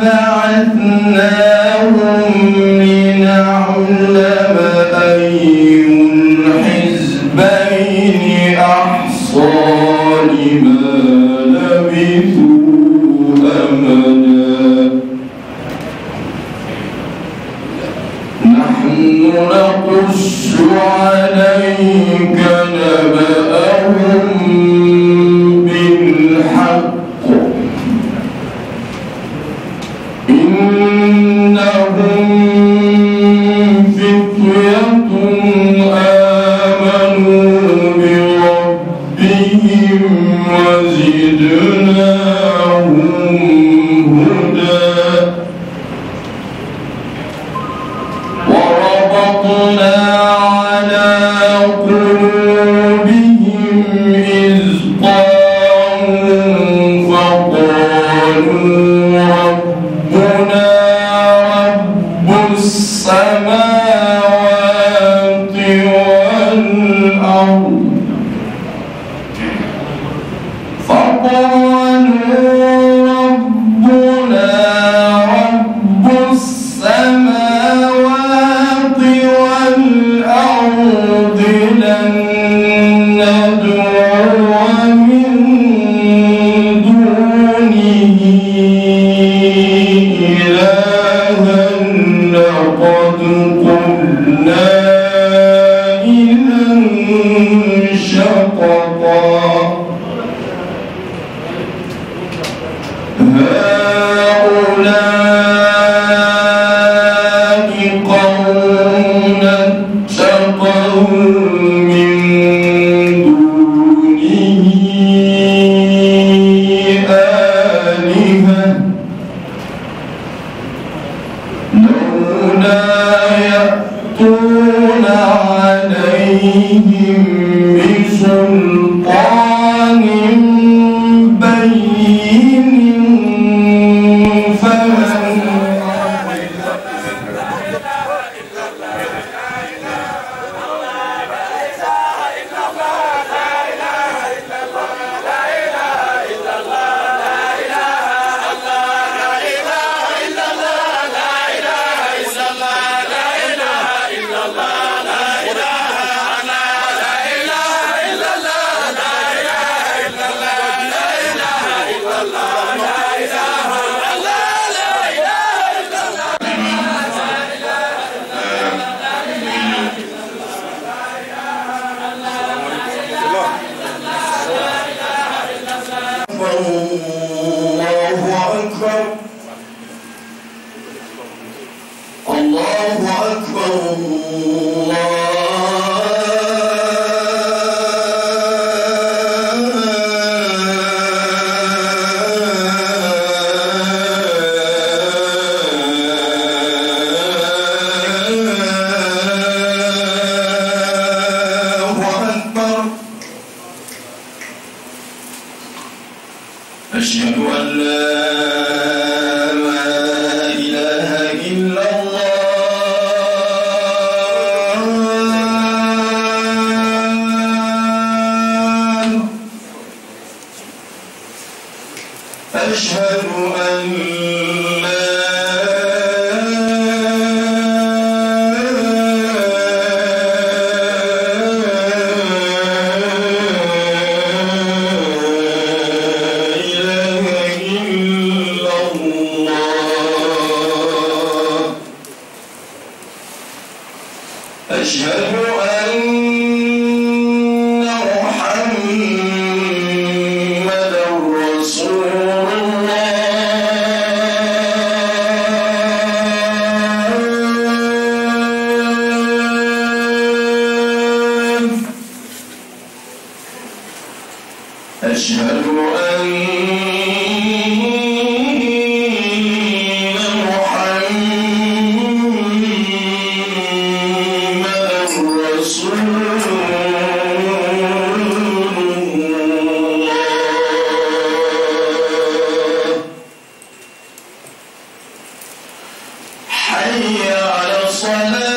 بعثناهم لنعلم أي الحزبين أحصى لما لبثوا أمدا نحن نقص عليك نبأهم بالحق إنهم فتية آمنوا بربهم وزدناهم هدى وربطنا على قلوبهم إذ قاموا فقالوا ربنا رب السماوات والأرض لن ندعو من دونه إلها لقد قلنا إذا شططا هؤلاء قوم اتخذوا من دونه آلهة لولا يأتون عليهم بسلطان بين أشهد أن لا إله إلا الله أشهد أن لا أشهد أن محمدًا رسول الله أشهد أن حي على الصلاة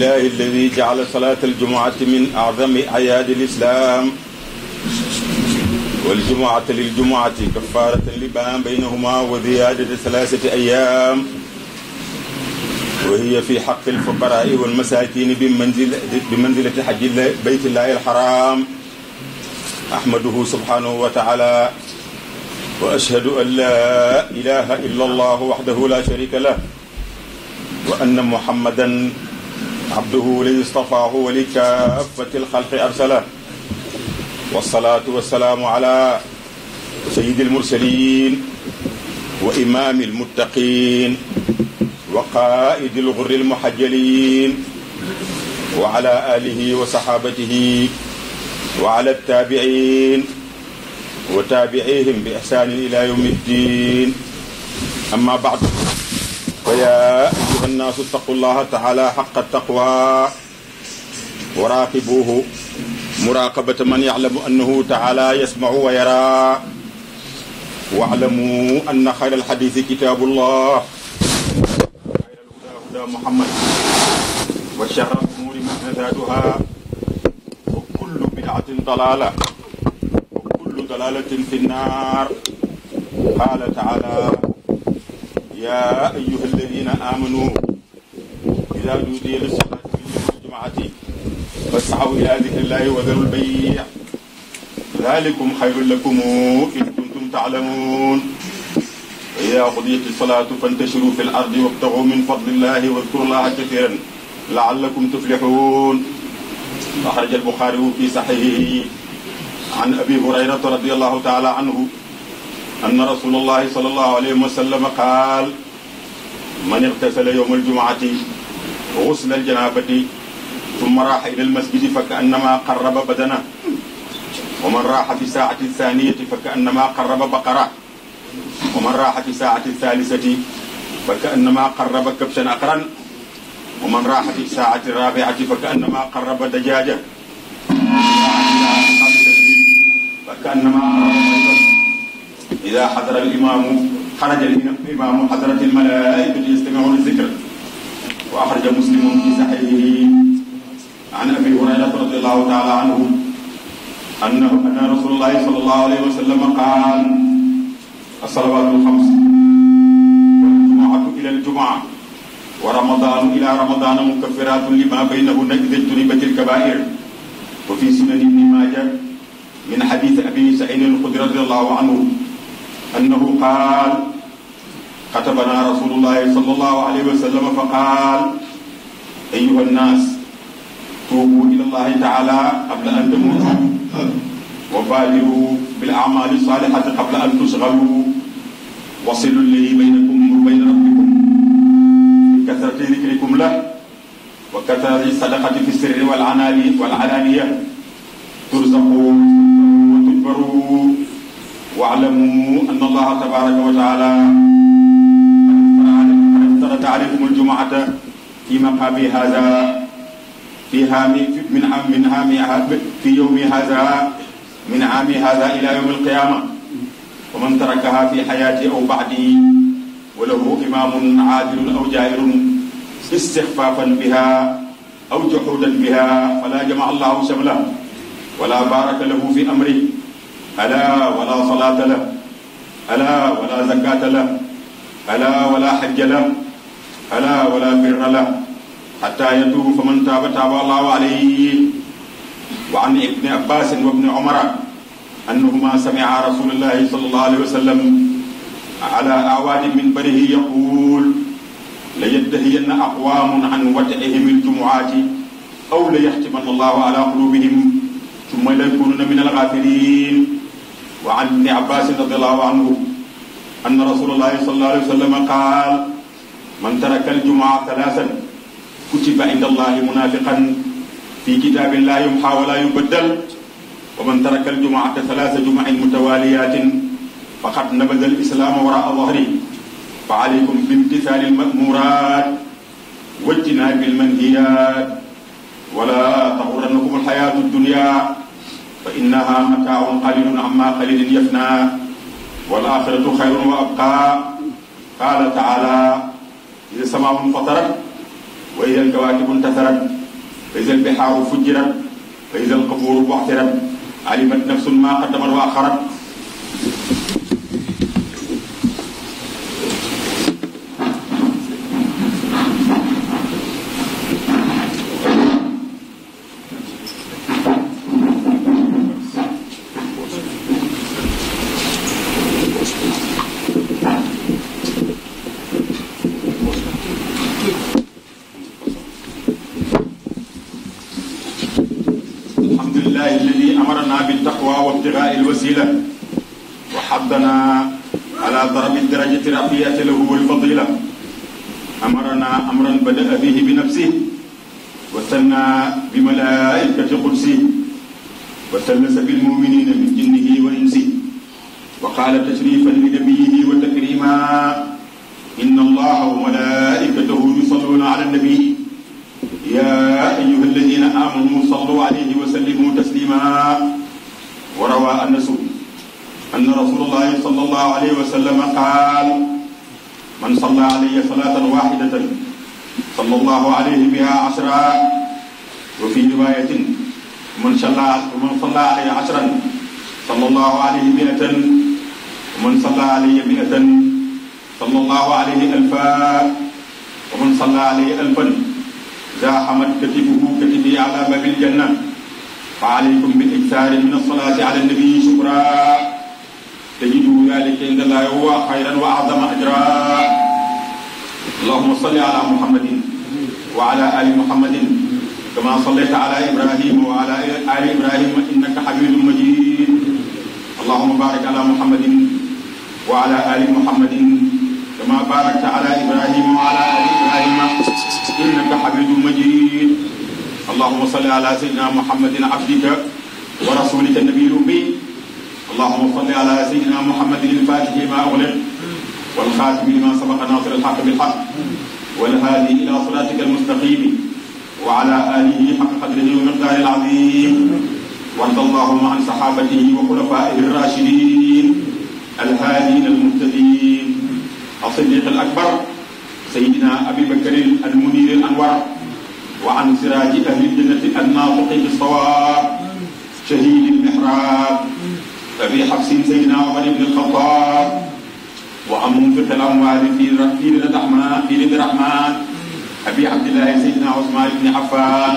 لله الذي جعل صلاة الجمعة من أعظم أعياد الإسلام، والجمعة للجمعة كفارة لما بينهما وزيادة 3 أيام، وهي في حق الفقراء والمساكين بمنزلة حج بيت الله الحرام. أحمده سبحانه وتعالى وأشهد أن لا إله إلا الله وحده لا شريك له، وأن محمدا عبده الذي اصطفاه ولكافة الخلق أرسله، والصلاة والسلام على سيد المرسلين وإمام المتقين وقائد الغر المحجلين، وعلى آله وصحابته وعلى التابعين وتابعيهم بإحسان إلى يوم الدين. أما بعد، فيا أيها الناس اتقوا الله تعالى حق التقوى وراقبوه مراقبة من يعلم أنه تعالى يسمع ويرى، واعلموا أن خير الحديث كتاب الله، وخير الهدى هدى محمد، وشر الأمور محدثاتها، وكل بدعة ضلالة، وكل ضلالة في النار. قال تعالى: يا أيها الذين آمنوا إذا نودي للصلاة من يوم الجمعة فاسعوا إلى ذكر الله وذروا البيع، ذلكم خير لكم إن كنتم تعلمون. وإذا قضيت الصلاة فانتشروا في الأرض وابتغوا من فضل الله واذكروا الله كثيرا لعلكم تفلحون. أخرج البخاري في صحيحه عن أبي هريرة رضي الله تعالى عنه أن رسول الله صلى الله عليه وسلم قال: من اغتسل يوم الجمعة غسل الجنابة ثم راح إلى المسجد فكأنما قرب بدنه، ومن راح في الساعة الثانية فكأنما قرب بقرة، ومن راح في الساعة الثالثة فكأنما قرب كبشا أقرا، ومن راح في الساعة الرابعة فكأنما قرب دجاجة، فكأنما قرب. إذا حضر الإمام خرج الإمام حضرة الملائكة يستمعون الذكر. وأخرج مسلم في صحيحه عن أبي هريرة رضي الله تعالى عنه أن رسول الله صلى الله عليه وسلم قال: الصلوات الخمس والجمعة إلى الجمعة ورمضان إلى رمضان مكفرات لما بينهن إذا اجتنبت الكبائر. وفي سنن ابن ماجه من حديث أبي سعيد الخدري رضي الله عنه أنه قال: خطبنا رسول الله صلى الله عليه وسلم فقال: أيها الناس، توبوا إلى الله تعالى قبل أن تموتوا، وبادروا بالأعمال الصالحة قبل أن تشغلوا، وصلوا الذي بينكم وبين ربكم بكثرة ذكركم له، وكثرة الصدقة في السر والعلانية، ترزقوا وتجبروا، واعلموا أن الله تبارك وتعالى قد افترض عليكم الجمعة في مقام هذا في يوم هذا من عام هذا إلى يوم القيامة، ومن تركها في حياتي أو بعدي وله إمام عادل أو جائر استخفافا بها أو جحودا بها فلا جمع الله شمله ولا بارك له في أمره، ألا ولا صلاة له، ألا ولا زكاة له، ألا ولا حج له، ألا ولا بر له حتى يتوب، فمن تاب تاب الله عليه. وعن ابن عباس وابن عمر أنهما سمعا رسول الله صلى الله عليه وسلم على أعواد منبره يقول: لينتهين أقوام عن وتعهم الجمعات أو ليختمن الله على قلوبهم ثم ليكونون من الغافلين. وعن ابن عباس رضي الله عنه أن رسول الله صلى الله عليه وسلم قال: من ترك الجمعة 3 كتب عند الله منافقا في كتاب لا يمحى ولا يبدل، ومن ترك الجمعة 3 جمع متواليات فقد نبذ الإسلام وراء ظهره. فعليكم بامتثال المأمورات واجتناب المنهيات، ولا تغرنكم الحياة الدنيا فإنها متاع قليل عما قليل يفنى، والآخرة خير وأبقى. قال تعالى: إذا السماء انفطرت وإذا الكواكب انتثرت فإذا البحار فجرت فإذا القبور بعثرت علمت نفس ما قدمت وأخرت. وابتغاء الوسيلة وحضنا على ضرب الدرجة الرفيعة له والفضيلة. أمرنا أمرا بدأ به بنفسه وثنى بملائكة قدسه وثلث بالمؤمنين من جنه وإنسه وقال تشريفا لنبيه وتكريما إن الله وملائكته يصلون على النبي يا أيها الذين آمنوا صلوا عليه وسلموا تسليما. وروى أنس أن رسول الله صلى الله عليه وسلم قال من صلى علي صلاة واحدة صلى الله عليه بها 10. وفي رواية من صلى علي 10 صلى الله عليه 100. ومن صلى علي 100 صلى الله عليه 1000. ومن صلى علي 1000 زاحمت كتفه كتفي على باب الجنة. فعليكم بالإكثار من الصلاة على النبي شكرا تجدوا ذلك عند الله هو خيرا وأعظم أجرا. اللهم صل على محمد وعلى آل محمد كما صليت على إبراهيم وعلى آل إبراهيم إنك حميد مجيد. اللهم بارك على محمد وعلى آل محمد كما باركت على إبراهيم وعلى آل إبراهيم إنك حميد مجيد. اللهم صل على سيدنا محمد عبدك ورسولك النبي الأمي. اللهم صل على سيدنا محمد الفاتح لما أغلق والخاتم لما سبق ناصر الحق بالحق والهادي إلى صراطك المستقيم وعلى آله حق قدره ومقداره العظيم. وارض اللهم عن صحابته وخلفائه الراشدين الهادين المهتدين الصديق الأكبر سيدنا أبي بكر المنير الأنور وعن سراج أهل الجنة الناطق بالصواب شهيد المحراب أبي حفص سيدنا عمر بن الخطاب وعن منفق الأموال في رد الرحمن أبي عبد الله سيدنا عثمان بن عفان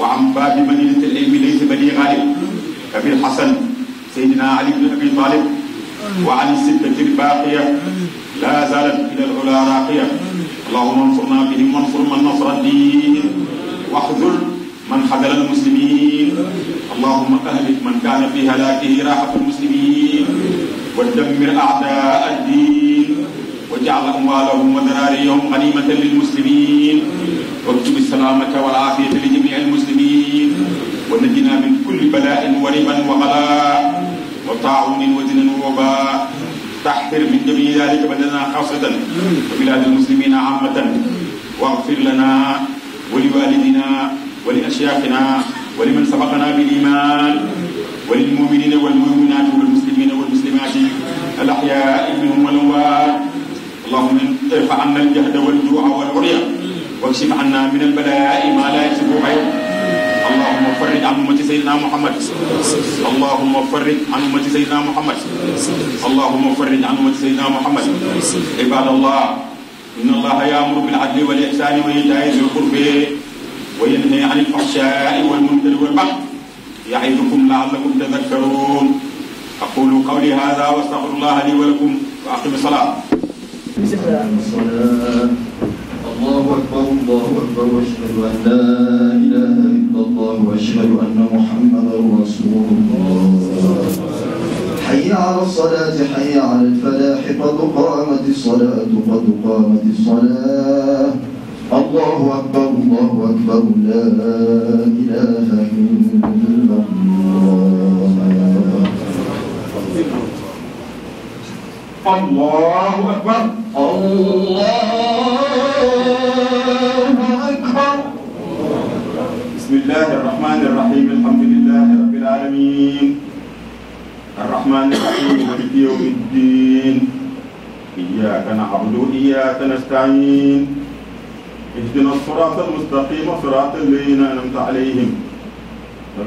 وعن باب مدينة العلم ليس بني غالب أبي الحسن سيدنا علي بن أبي طالب وعن الستة الباقية لا زالت إلى العلا راقية. اللهم انصرنا بهم وانصر من نصر الدين واخذل من خذل المسلمين. اللهم أهلك من كان في هلاكه راحة المسلمين ودمر أعداء الدين واجعل أموالهم وذراريهم غنيمة للمسلمين واكتب السلامة والعافية لجميع المسلمين ونجنا من كل بلاء وربا وغلاء وطاعون وزنا ووباء. تحفر من جميع ذلك بدنا خاصة وبلاد المسلمين عامة. واغفر لنا ولوالدنا ولأشياخنا ولمن سبقنا بالإيمان وللمؤمنين والمؤمنات والمسلمين والمسلمات الأحياء منهم والأموات. اللهم ارفع عنا الجهد والجوع والعري واكشف عنا من البلاء ما لا يكشف غيرك. اللهم فرج عن أمة سيدنا محمد. اللهم فرج عن أمة سيدنا محمد. اللهم فرج عن أمة سيدنا محمد. عباد الله إن الله يأمر بالعدل والإحسان وإيتاء ذي القربى وينهى عن الفحشاء والمنكر والبغي يعظكم لعلكم تذكرون. أقول قولي هذا وأستغفر الله لي ولكم وأقم الصلاة. الله أكبر الله أكبر وأشهد أن لا إله إلا الله وأشهد أن محمدا رسول الله. حي على الصلاة حي على الفلاح قد قامت الصلاة قد قامت الصلاة. الله أكبر الله أكبر لا إله إلا الله. الله أكبر الله أكبر. بسم الله الرحمن الرحيم الحمد لله رب العالمين الرحمن الرحيم مالك يوم الدين إياك نعبد وإياك نستعين اهدنا الصراط المستقيم صراط الذين أنعمت عليهم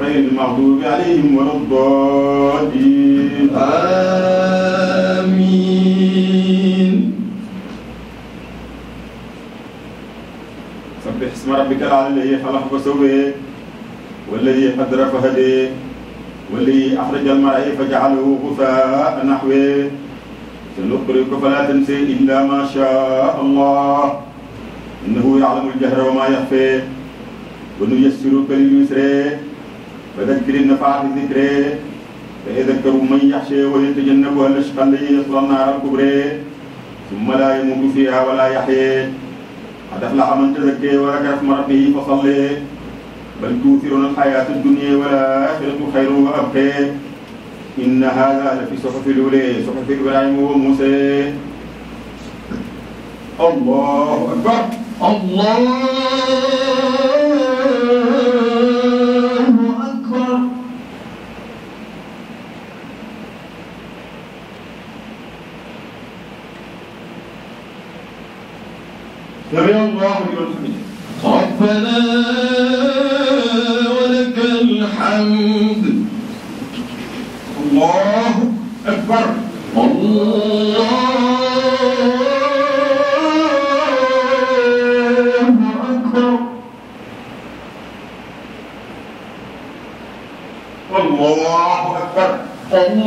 غير المغضوب عليهم ولا الضالين آمين. سبح اسم ربك الأعلى الذي خلق فسوى والذي قدر فهدى والذي أخرج المرعى فجعله غثاء نحوه سنقرئك فلا تنسى إلا ما شاء الله إنه يعلم الجهر وما يخفى ونيسرك لليسر فذكر النفعة الذكر فيذكر من يخشى ويتجنبها الأشقى الذي يصلى النار الكبرى ثم لا يموت فيها ولا يحيى قد أفلح من تزكى وذكر اسم ربه فصلى بل توثرون الحياة الدنيا والآخرة خير وأبقى إن هذا لفي صحف الأولى صحف إبراهيم وموسى. الله أكبر. الله أكبر. سمع الله لمن حمده. ربنا ولك الحمد. الله أكبر. الله أكبر. الله أكبر.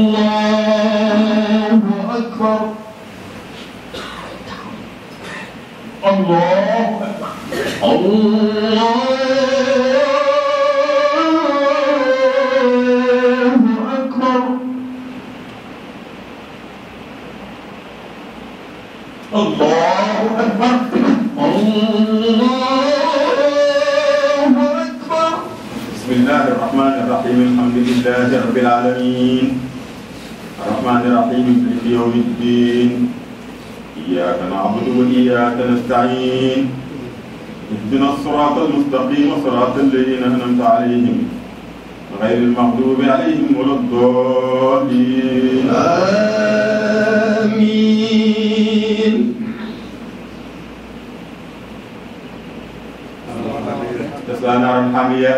الله أكبر. الله أكبر. الله أكبر. الله أكبر. بسم الله الرحمن الرحيم الحمد لله رب العالمين الرحمن الرحيم مالك يوم الدين إياك نعبد وإياك نستعين اهدنا الصراط المستقيم صراط الذين أنعمت عليهم غير المغضوب عليهم ولا الضالين آمين. تسلى نارا حامية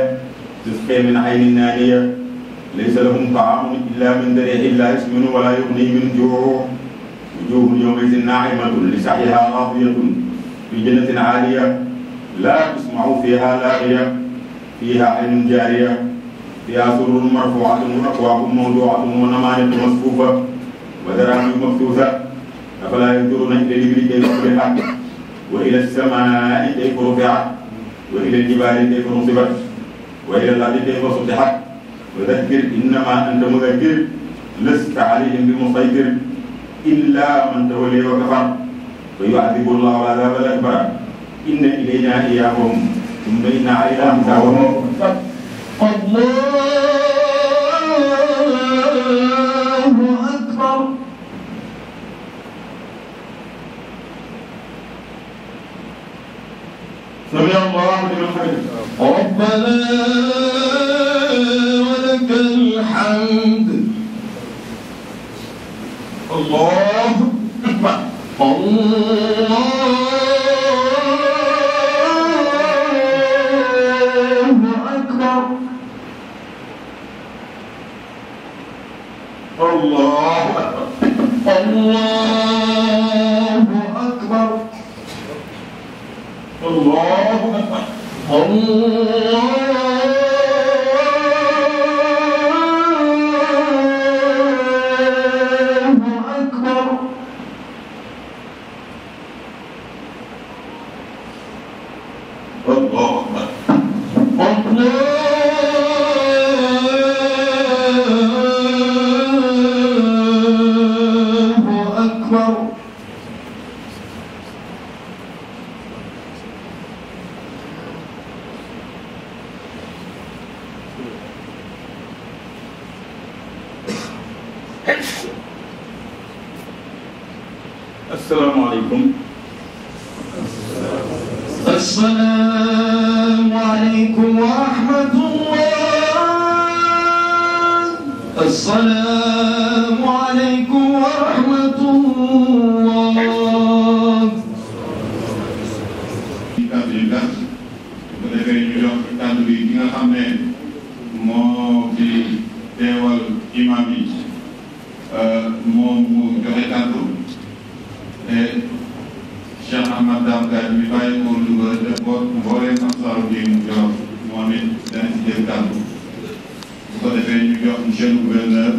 تسقي من عين نانية ليس لهم طعام إلا من ذريع لا يسمن ولا يغني من جوع وجوه يومئذ ناعمة لسعيها راضية في جنة عالية لا تسمع فيها لاغية فيها عين جارية فيها سرر مرفوعة وأكواب موضوعة ونمارق مصفوفة وزرابي مبثوثة أفلا ينظرون إلى الإبل كيف خلقت وإلى السماء كيف رفعت وإلى الجبال كيف نصبت وإلى الأرض كيف سطحت وذكر إنما أنت مذكر لست عليهم بمسيطر إلا من تولي وكفر فيعذب الله العذاب الأكبر إن إلينا إياهم ثم إن علينا حسابهم. الله أكبر. سمع الله لمن حمده. ربنا ولك الحمد. الله أكبر. الله أكبر. الله أكبر. الله أكبر. الله أكبر. asalaamaaleykum. asalaamaaleykum wa rahmatullah. asalaamaaleykum wa rahmatullah. teewal imam yi moom mu joxe kàddu et Cheikh Ahmad Dame Gaye mi bàyyi ko Louga def mbooleem Ansaarud-Din Jolof moom it dana ci jël kàddu bu ko defee ñu jox monsieur le gouverneur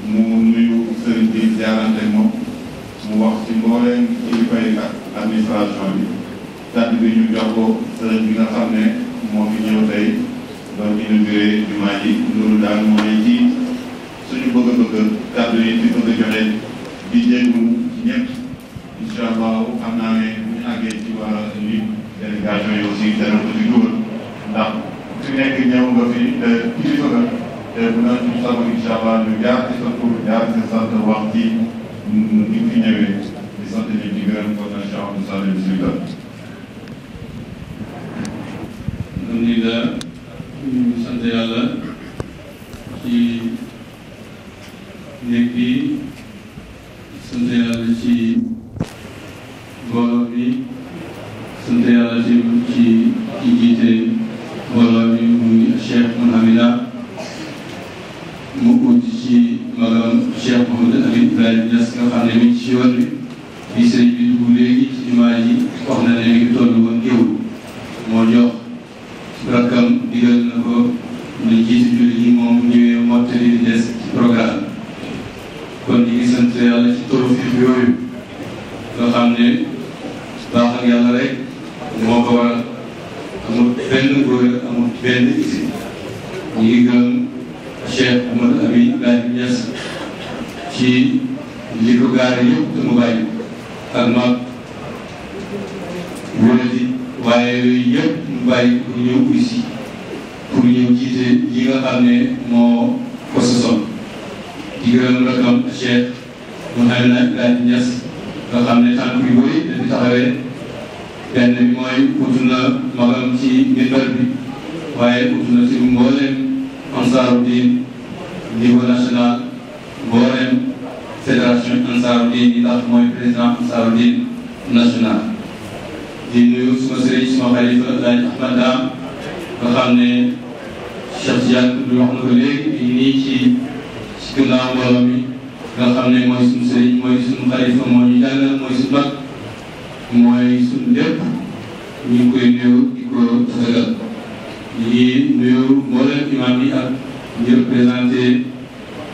mu nuyu sëriñ bi jaarante moom mu wax ci mbooleem kilifa yi ak administration bi kàddu bi ñu jox ko sëriñ bi nga xam ne moo fi ñëw tey doon inauguré jumaa ji loolu daal mooy ci suñu bëgg-bëgg kàddu yi di bëgg a joxe di jéegu ñëpp incha allah xam naa ne bu ñu àggee ci waa li délégation yi aussi dana ko ci dugal ndax fi nekk ñëw nga fi te kilifa nga te bu na ñu sago incha allah ñu jaar ci sa tur jaar ci sa sant wax ci ni fi ñëwee di sant ñu ci gërëm ko na Cheikh Abdou Saleh bismillah. alhamdulillah ñu sant yàlla ci néeg bi sant yàlla ci mbooloo bi sant yàlla ci jiite mbooloo bi muy Cheikh Mouhamida mu ut ci magam Cheikh Mouhamadou Amine Ibrahima Niass nga xam ne mi ngi ci yoon bi sëriñ bi dugg léegi ci jumaa ji wax na ne mi ngi toll woon géewul moo jox rakkam digal na ko ne jiitu julli yi moom ñëwee mottali di des ci programme kon ñu ngi sant yàlla ci tawfiq yooyu nga xam ne baax ak yàlla rek moo ko waral amul benn góor amul benn isi ñu ngi gëm Cheikh Mouhamadou Amine Ibrahima Niass ci li ko gaare yëpp te mu bàyyi ak mag wóolati waaye yooyu yëpp mu bàyyi pour ñëw ici pour ñëw jiite yi nga xam ne moo ko sosoon di gërëm rakam Cheikh Mouhamad Ibrahima Niass nga xam ne tànk yu bëri dañu taxawee benn bi mooy utu na magam ci minbar bi waaye utu na ci mbooleem Ansaarud-Din niveau national mbooleem fédération Ansaarud-Din yi ndax mooy président Ansaarud-Din national di nuyu suma sëriñ suma xalifa Laaj Ahmad Dame nga xam ne Cheikh Tidiane du wax na ko léegi nii ci ginnaaw mbooloo mi nga xam ne mooy suñu sëriñ mooy suñu xalifa moo ñu jàngal mooy suñu mag mooy suñu lépp ñu ngi koy nuyu di ko tëgal ñu ngi nuyu mboolem imam yi ak ñu représenté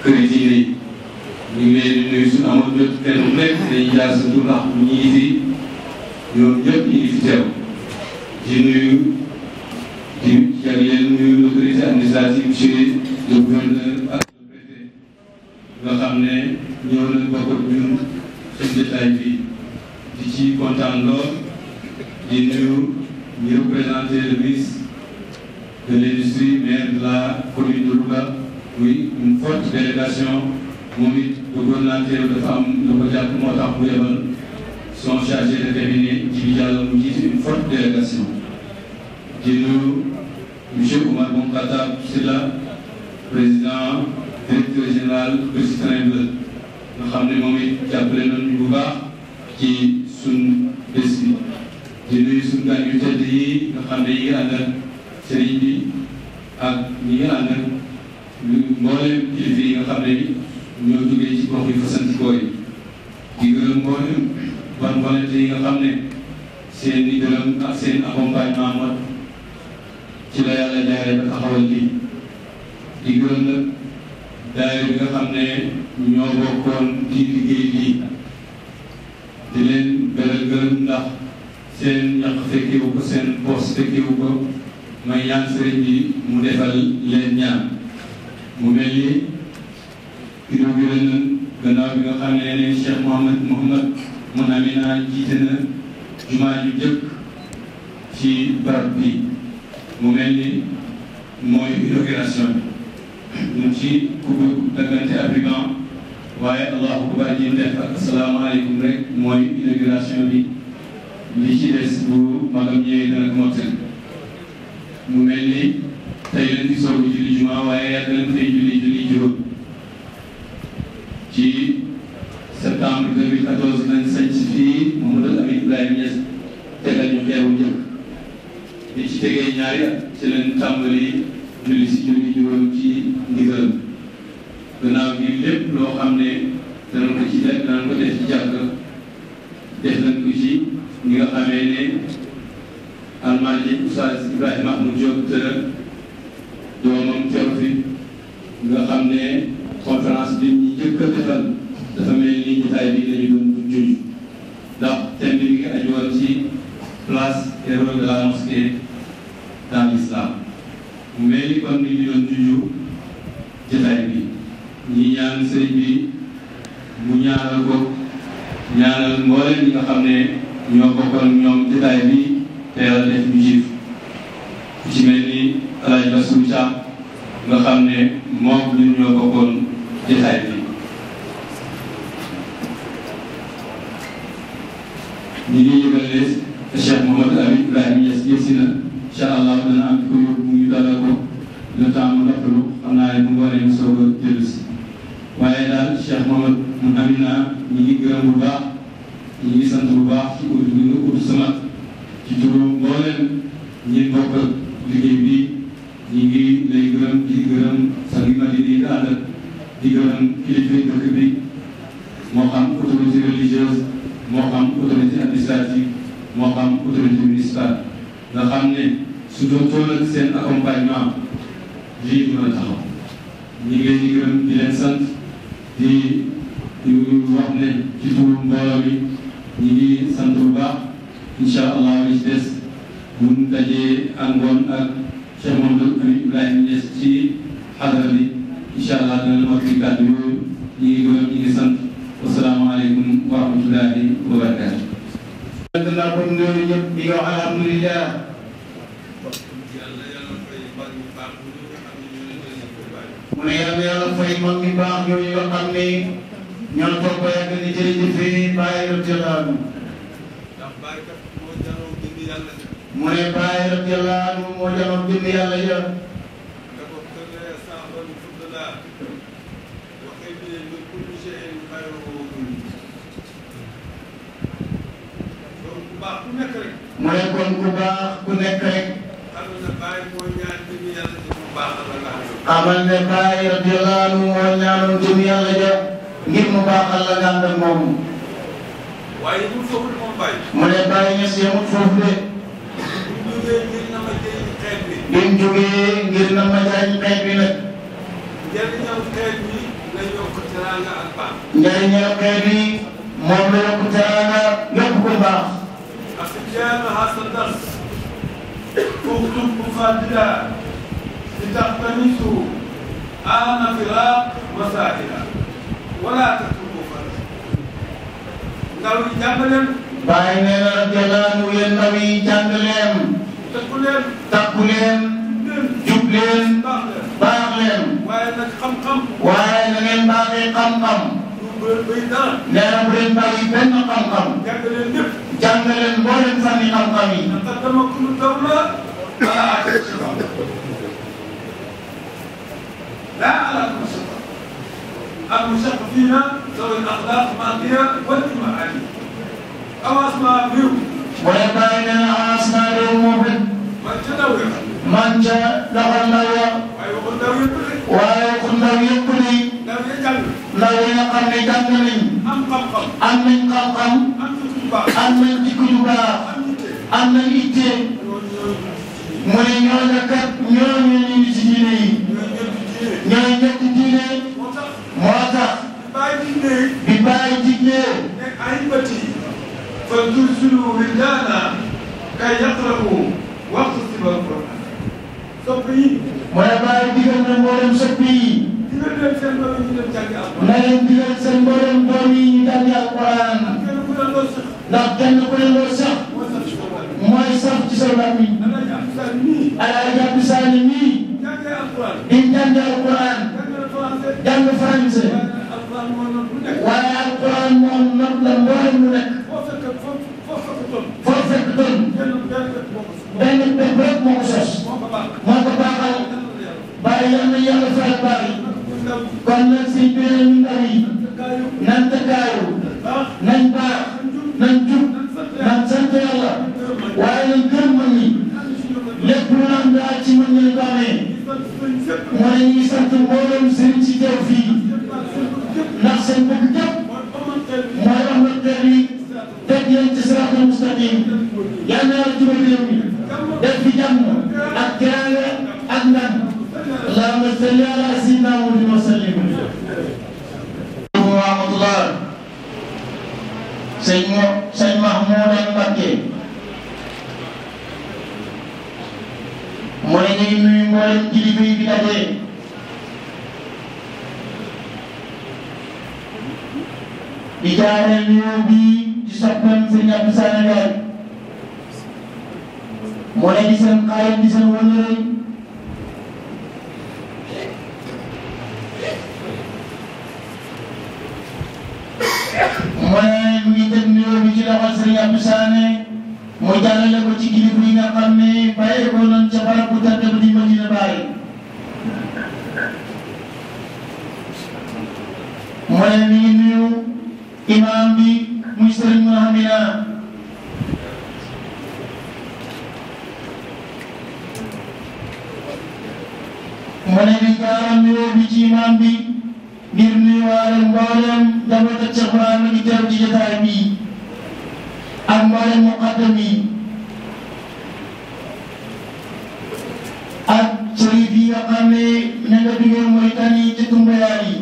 këri diine yi ñu ngi leen di nuyu suñu amoon jot kenn ku nekk dañuy jaar sa tur ndax ñu ngi fi ñoom ñëpp ñu ngi fi teew di nuyu di jagleel nuyu l'autorité administrative monsieur le gouverneur ak le préfet nga xam ne ñëw nañ bokk ak ñun suñu détail bi di ci kontaan lool di nuyu ñu représenté le ministre de l'industrie maire de la commune de Louga muy une forte délégation moom it le coordonnateur dafa am lu ko jàpp moo tax mu yebal son chargé de cabinet Djibi Diallo mu jiite une forte délégation di nuyu monsieur Oumar Boun Khattab Sylla président directeur général Petits Trains Bleus nga xam ne moom it jàppale nañu bu baax ci suñ bés bi di nuyu suñ gan yu tedd yi nga xam ne yi ngi ànd ak sëriñ bi ak ñi ngi ànd ak mboolem kilifa yi nga xam ne ñoo jógee ci gox yi fasantikoo yi di gërëm mboolem ban volonté yi nga xam ne seen i dërëm ak seen accompagnement moo ci la yàlla jaaree ba taxawal lii di gërëm nag daayira bi nga xam ne ñoo bokkoon di liggéey lii di leen beral gërëm ndax seen ñaq fekkewu ko seen poos fekkewu ko may ñaan sëriñ bi mu defal leen ñaan mu mel ni inauguré na gannaaw bi nga xam ne Cheikh Mouhamad Amina jiite na jumaa ju jëkk ci barab bi mu mel ni mooy inauguration bi ñu ci kubbu daggante abrigan waaye allahu akbar ji def ak asalaamaaleykum rek mooy inauguration bi li ci des bu magam ñëwee dana ko mottali mu mel ni tey leen di soog julli jumaa waaye yàgg leen tey julli juróom ci septembre 2014 nañ sañ si fii Mouhamadou Amine Ibrahima Niass tegal ñu xeeru njëkk bi ci tegee ñaari at ci leen tàmbali julli si julli juróom ci ndigalam lépp loo xam ne danañ ko ci def danañ ko def ci jàkk def nañ ko ci ñi nga xamee ne almaaji Oustaz Ibrahima Ahmadou Diop tëral doomam teew fi nga xam ne conférence bi ñu njëkk a defal dafa mel ni jotaay bi lañu doon junj ndax thème bi ngi aju woon ci place et rôle de la mosquée dans l'islam mu mel ni kon ni ñu doon junj jotaay bi ñi ñaan sëriñ bi mu ñaanal ko ñaanal mbooleem ñi nga xam ne ñoo bokkoon ñoom jotaay bi te yàlla def ñu jiif ku ci mel ni El Hadj Bassirou Thiam nga xam ne moom ñun ñoo bokkoon jotaay bi. ñu ngi yëgale Cheikh Mouhamadou Amine Ibrahima Niass yëg si na incha allah dana am ko yóbbu mu ngi dalal ko le temps mu noppalu xam naa ne bu ngoonee mu soog a dellu si waaye daal Cheikh Mouhamadou Amina ñu ngi gërëm bu baax ñu ngi sant bu baax ci ut bi nga ut sama ci turu mbooleem ñi bokk liggéey bi ñu ngi lay gërëm di gërëm sa ngi ma di àndal di gërëm kilifa dëkk bi moo xam autorité religieuse moo xam autorité administrative moo xam autorité municipale nga xam ne su doon toll ak seen accompagnement lii mën a taxaw ñu ngi leen di gërëm di leen sant di wax ne ci turu mbooloo mi ñu ngi sant bu baax incha allah li ci des bu dajee ak ngoon ak Cheikh Mouhamadou Amine Ibrahima Niass ci xadara bi incha allah dana mot ci kàddu yooyu ñu ngi gërëm ñu ngi sant wasalaamaaleykum wa rahmatullahi wa barakaatu. sant naa ko nuyu ñëpp di nga wax alhamdulilah. mu ne yàlla fay mag mi baax ñooñu nga xam ne ñoo toog ba yàgg ni jërëjëf Baye radiyallahu anhu. mu ne Baye radiyallahu anhu moo janoon jënd yàlla ja. mu ne kon ku baax ku nekk rek. xamal ne Baye radiyallahu anhu moo ñaanoon jëm yàlla ja ngir mu baaxal la nga ànd ak moom. waaye yëngu foofu de moom Baye. mu ne Baye Niass yemut foofu de. bi mu jógee ngir na ma jëriñ xeet bi nag. njëriñam xeet bi la yokk teraanga ak baax. njëriñam xeet bi moom la yokk teraanga yokk ko baax. أخيانا هذا الدرس أكتب مفادلا لتقتنسوا آن فراق مساجدا ولا تكتبوا فرس ndaw yi jàng leen. Baye nee na radiyallahu anhu yéen ndaw yi jàng leen. takku leen. takku leen. jub leen. baax leen. waaye nag xam-xam. waaye na ngeen baaxee xam-xam. bu leen bay dara. nee na bu leen bàyyi benn xam-xam. jàng leen lépp. jàng leen mboolem fànni xam-xam yi. تقدمكم الدولة على عاتق الشباب لا على المشقة. المشقة فينا ذوي الأخلاق المادية والاجتماعية أو أسماء اليوم. mooy Baye nee na avancement réew moo fi. man ca ndaw ya. man ca loxol ndaw ya. waaye waxul ndaw yëpp de. waaye waxul ndaw yëpp ni. ndaw ya jàng. ndaw yi nga xam ne jàng nañ. am xam-xam. am nañ xam-xam. am jikko ju baax. am nañ jikko ju baax. am nañ itte. mu ne ñooñu kat ñooñu ñu ngi ci diine yi. ñooy ñetti diine. moo tax. bi Baye diglee. أئمتي فلترسلوا ولدانا كي يقرأوا واقتصبوا القرآن. صبي. mu ne Baye digal na mboolem soppi yi. digal leen seen doom yi ñu dem jàngi alquran. na leen digal seen mboolem doom yi ñu jàngi alquran. ndax kenn ku ne loo sax. mooy sax ci sa làmmiñ. Alaaji Abdou Sani mii. di jàngi alquran. jàng français. waaye alquran moom nopp la mboolem lu nekk. foo fekk doon. benn bépp rek moo ko sos. moo ko baaxal. Baye yal na yàlla fay Baye. kon nag si biir ñu ndaw yi. nan tëkkaayu. nañ baax. nañ jub. nañ sant yàlla. waaye nañ gërëm mag ñi. lépp lu am daal ci mag ñi ko amee. mooy ñu ngi sant mboolem sëriñ si teew fii. sëñ Mahmoudan Mbacké mu ne ñu ngi nuyu mboolem kilifa yi fi daje di jaareel nuyoo bi ci soppam sëñ Abdou Sénégal mu ne di seen xarit di seen wëllëre mu ne mu ngi teg nuyoo bi ci loxol sëñ Abdou Sané mu jàllale ko ci kilifa yi nga xam ne bàyyi ko noonu ca barab bu tedd ba di Medina Baye mu ne mi ngi nuyu imam bi muy Serigne Mouhamina mu ne mi jaaral nuyoo bi ci imam bi ngir nuyuwaale mboolem jaboot ak Cheikh Ibrahima di teew ci jotaay bi ak mboolem muqaddam yi ak sërif yi nga xam ne ña nga jógee Mauritanie ci Tumbayaan yi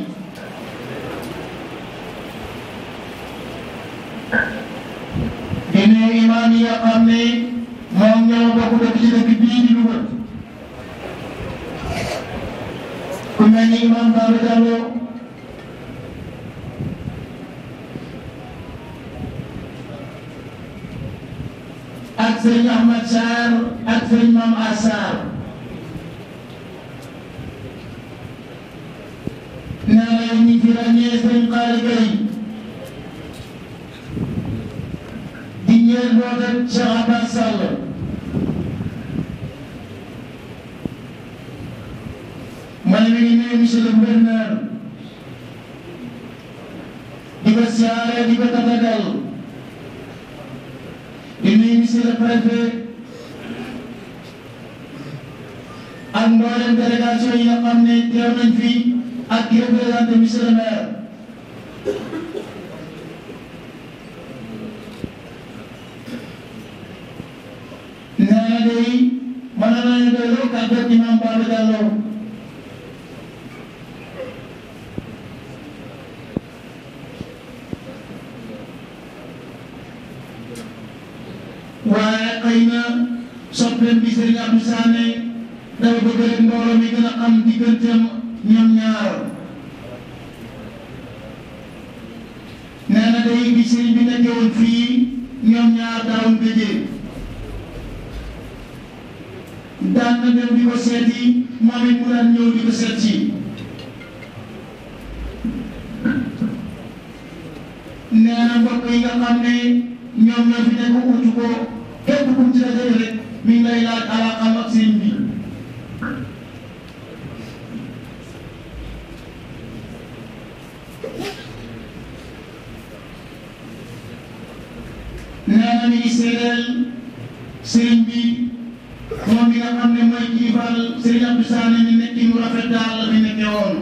di nuyu imaam yi nga xam ne moom ñoo bokk dëkk ci dëkk bii di Louga ku mel ni imaam Baba Diallo ak sëriñ Ahmad Sarr ak sëriñ Mam Assar nee na ñu fi ràññee sëriñ Xaali Gay di ñeel boot ak Cheikh Abbas Sall ma ne mi ngi nuyu monsieur le gouverneur di ko siyaare di ko tatagal di nuyu monsieur le préfet ak mboolem délégation yi nga xam ne teew nañ fi ak di représenté monsieur le maire nee na day mën nañu doyloo kàddu ak imam Baba Diallo waaye xëy na soppeem bi Serigne Abdou Sané dafa bëgg rek mbooloo mi gën a xam digganteem ñoom ñaar nee na day bi Serigne bi nekkewoon fii ñoom ñaar daawuñ gëjee daan na dem di ko seeti moom it mu daan ñëw di ko seet si nee na mbokk yi nga xam ne ñoom ñoo fi nekk utu ko képp ku ci dajale rek mi ngi lay laaj alaaqam ak sëriñ bi nee na mi ngi seedeel sëriñ bi moom mi nga xam ne mooy kilifaal Serigne Abdou Sané ni nekki mu rafet daal la fi nekkee woon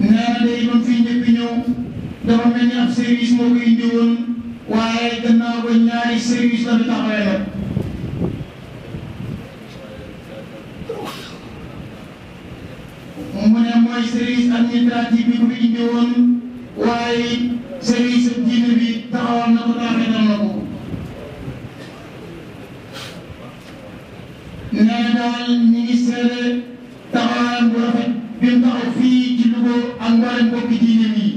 nee na day ba fi njëkk ñëw dafa mel ni ab service moo ko indi woon waaye gannaaw ba ñaari service la fi taxawee nag mu ne mooy service administratif bi ko fi indi woon waaye service diine bi taxawal na ko taxawal na ko nee na daal ñi ngi seede taxawaayam bu rafet bi mu taxaw fii ci Louga ak mboolem mbokki diine yi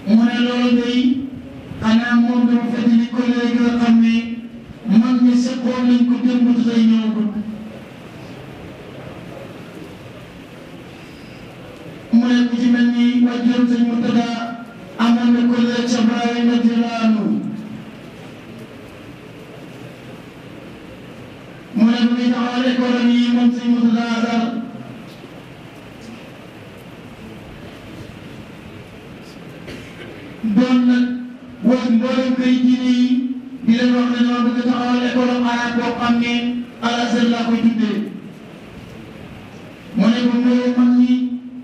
mu ne loolu day xanaa moom dafa fekk ni collègue nga xam ne mag ñi seqoon nañ ko démb tey ñëwagul mu ne ku ci mel ni wàjjoon sëñ Murtada amoon na collègue ca Ibrahima radiyallahu anhu mu ne bu muy taxawal école yi moom sëñ Murtada Azar doon nag wax mboolem kay diine yi di leen wax ne ñoo bëgg a taxawal école arabe boo xam ne Al Azhar laa koy tuddee mu ne bu ñëwee mag ñi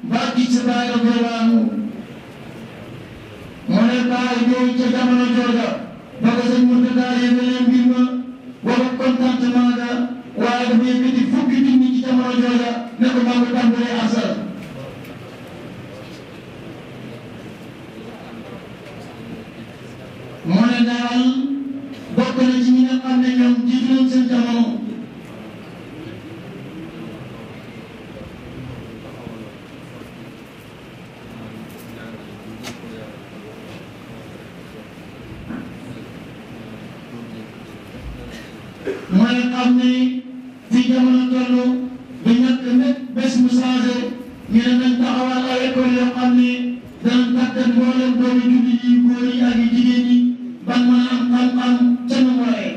ba gis sa baay radiyallahu anhu mu ne baay ñëw ca jamono jooja ba ko sëñ Murtada yëgalee mbir ma wala contentement ga waaye dafa yëkkati fukki junni ci jamono jooja ne ko maa ngi tàmbalee asal mu ne daal bokk na ci ñi nga xam ne ñoom jiitu nañ seen jamono mooy xam ne fi jamono toll du ñàkk nekk bés mu changé ñu ne nañ taxawal ay école yoo xam ne danañ tàggat mboolem doomi jullit yi góor yi ak jigéen ñi ban mën a am xam-xam ca nu mu waree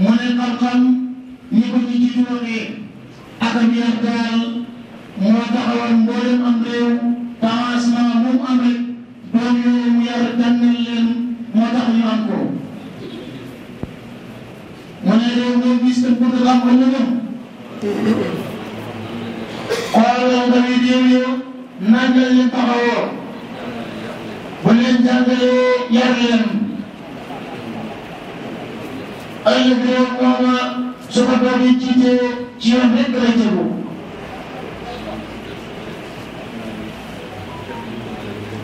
mu ne xam-xam ñi ko ñu jiitu waxee ak am yar daal moo taxawal mboolem am réew avancement mu am rek doom yooyu mu yar tànnal leen moo tax ñu am ko mu ne réew moo gis te bëgg xam ko ñoom xoolal nga wi réew yo nan la leen taxawoo bu leen jàngalee yar leen ay réew mooma su ko doon jiite ci yoon rek lay tegu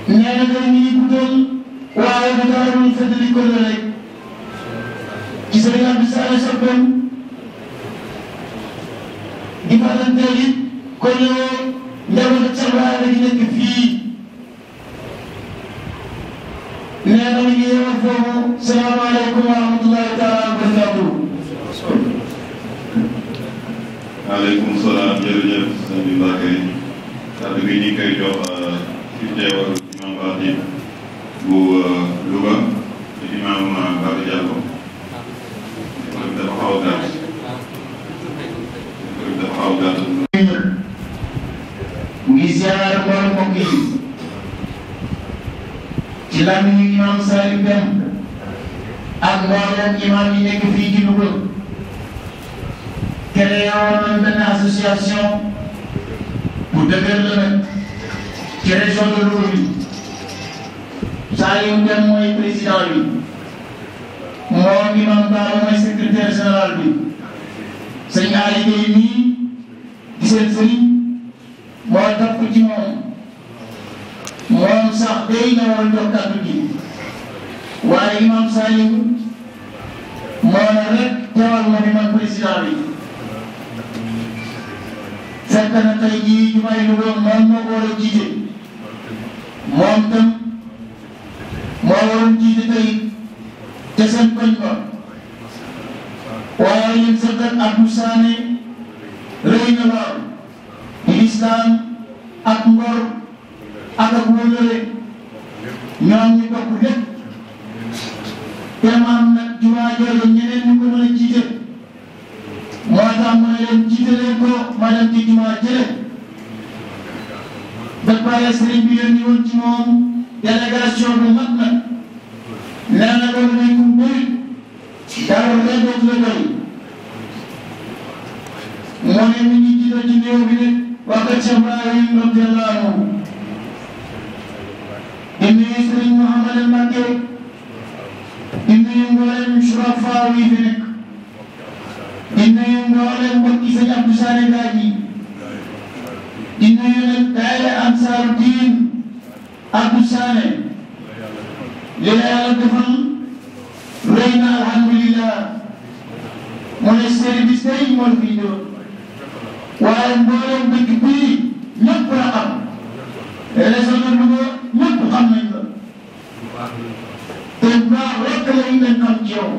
nee na nga ñuy guddal waaye bu dara ñu fëttali ko la rek ci Sëriñ Abdou Saleh Soppem di fàttali it ko ñëw njaboot ak sabaara gi nekk fii nee na ñu yeewal foofu salaamaaleykum wa rahmatullahi taala wa barakatuh. waaleykum salaam jërëjëf sëñ bi Mbacke kàddu gi ñu ngi koy jox ci teewal imam Ratib bu Louga di imam Baba Diallo dafa xaw a gàtt dafa xaw a gàtt. mu ngi ziar mboolem mbokk yi ci làmmiñu imam Salim Deme ak mboolem imam yi nekk fii ci Louga créé woon benn association bu dëgër la nag ci région de Louga bi Salim Deme mooy président bi moom imam Ba mooy secrétaire général bi sëñ Ali Gueye nii di seen sëriñ moo topp ci moom sax day na woon jox kàddu gi waaye imam Salim moo ne rek teewal ma fi man président bi fekk na tey jii ñu may Louga moom moo ko war a jiite moom tam moo waroon jiite tey te seen koñ ba waaye yéen sa kat Abdou Sané rëy na lool di islam ak ngor ak ak wëllëre ñoom ñu bokk lépp te am nag jumaa jooju ñeneen ñu ko mën a jiite moo tax mu ne leen jiite leen ko ma dem ci jumaa jële ba pare sëriñ bi yónni woon ci moom délégation bu mag nag nee na loolu muy ku bëri dara rek dootu la doy moo ne mi ngi jiite ci néew bi rek waxat ca Ibrahim radiyallahu anhu di nuyu sëriñ Mouhamed Mbacké di nuyu mboolem surafaa yi fi nekk di nuyu mboolem mbokki sëñ Abdou Sané Gadji di nuyu nag daayira Ansaaru Diin Abdou Sané li la yàlla defal rëy na alhamdulillah mu ne service tey moo fi doon waaye mboolem dëkk bii ñëpp la xam région de Louga ñëpp xam nañ la te baax rek lañ leen xam ci yow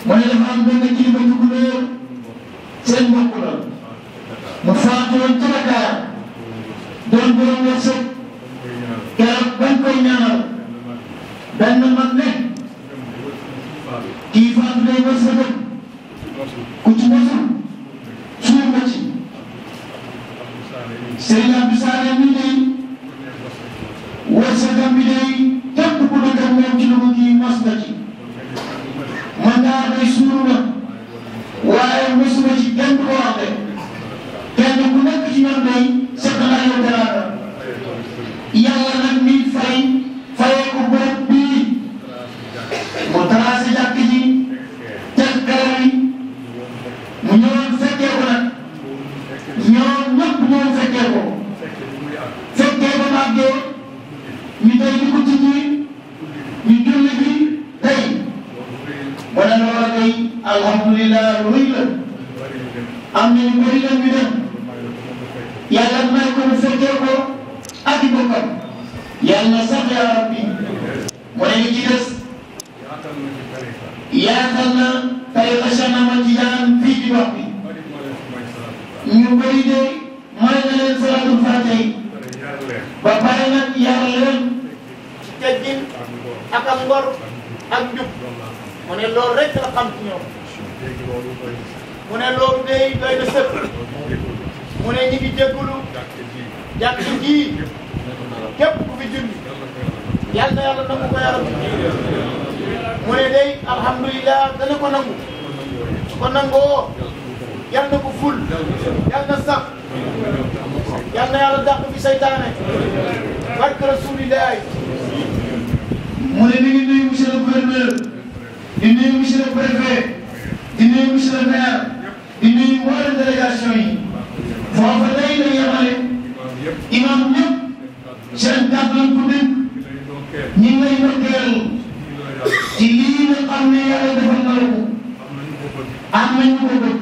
mu ne dafa am benn kilifa tukulóor seen mbokk la mu faatu woon ca Dakar doon borom wërsëg keroog bañ koy ñaanal benn mag ne kii faatu day wërsëgam ku ci mosul suur nga ci Serigne Abdou Sané mi day wërsëgam bi day képp ku dëkk ak moom ci Louga gi mos na ci man daa day suuru na waaye mosuma ci kenn ko wax de kenn ku nekk ci ñoom day seq naa yow dara yàlla nag mi fayee ko bopp bii mu tracé jàkk ji teg garab yi mu ñëwoon fekkee ko nag ñoom ñëpp ñoo fekkee ko fekkee ba màggee ñu tey di ko ci ñu julli bi tey wala loola tey alhamdulilah lu rëy la am nañu bëri la ñu dem yàlla may ko mu fekkee ko ak i bokkam yàlla na sax yaa rabbi mu ne li ci des yaatal na tariqa Cheikh Ahmad Tidiane fii ci wax bi ñu bëri de may na leen salaatul faatiha ba pare nag yar leen ci teggin ak am ngor ak njub mu ne loolu rek la xam ci ñoom mu ne loolu day doy na sëkk mu ne ñi ngi jégalu jàkk ji képp ku fi julli yal na yàlla nangu ko yaram mu ne day alhamdulilah dana ko nangu su ko nangoo yal na ko ful yal na sax yal na yàlla dàq fi saytaane barke rasulillahi mu ne mi ngi nuyu monsieur le gouverneur di nuyu monsieur le préfet di nuyu monsieur le maire di nuyu mboolem délégation yi foofa lay la yemale imam ñëpp seen kàddu lañ ko dégg ñi ngi lay ndokkeel ci lii nga xam ne yàlla defal na la ko am nañu ko bëgg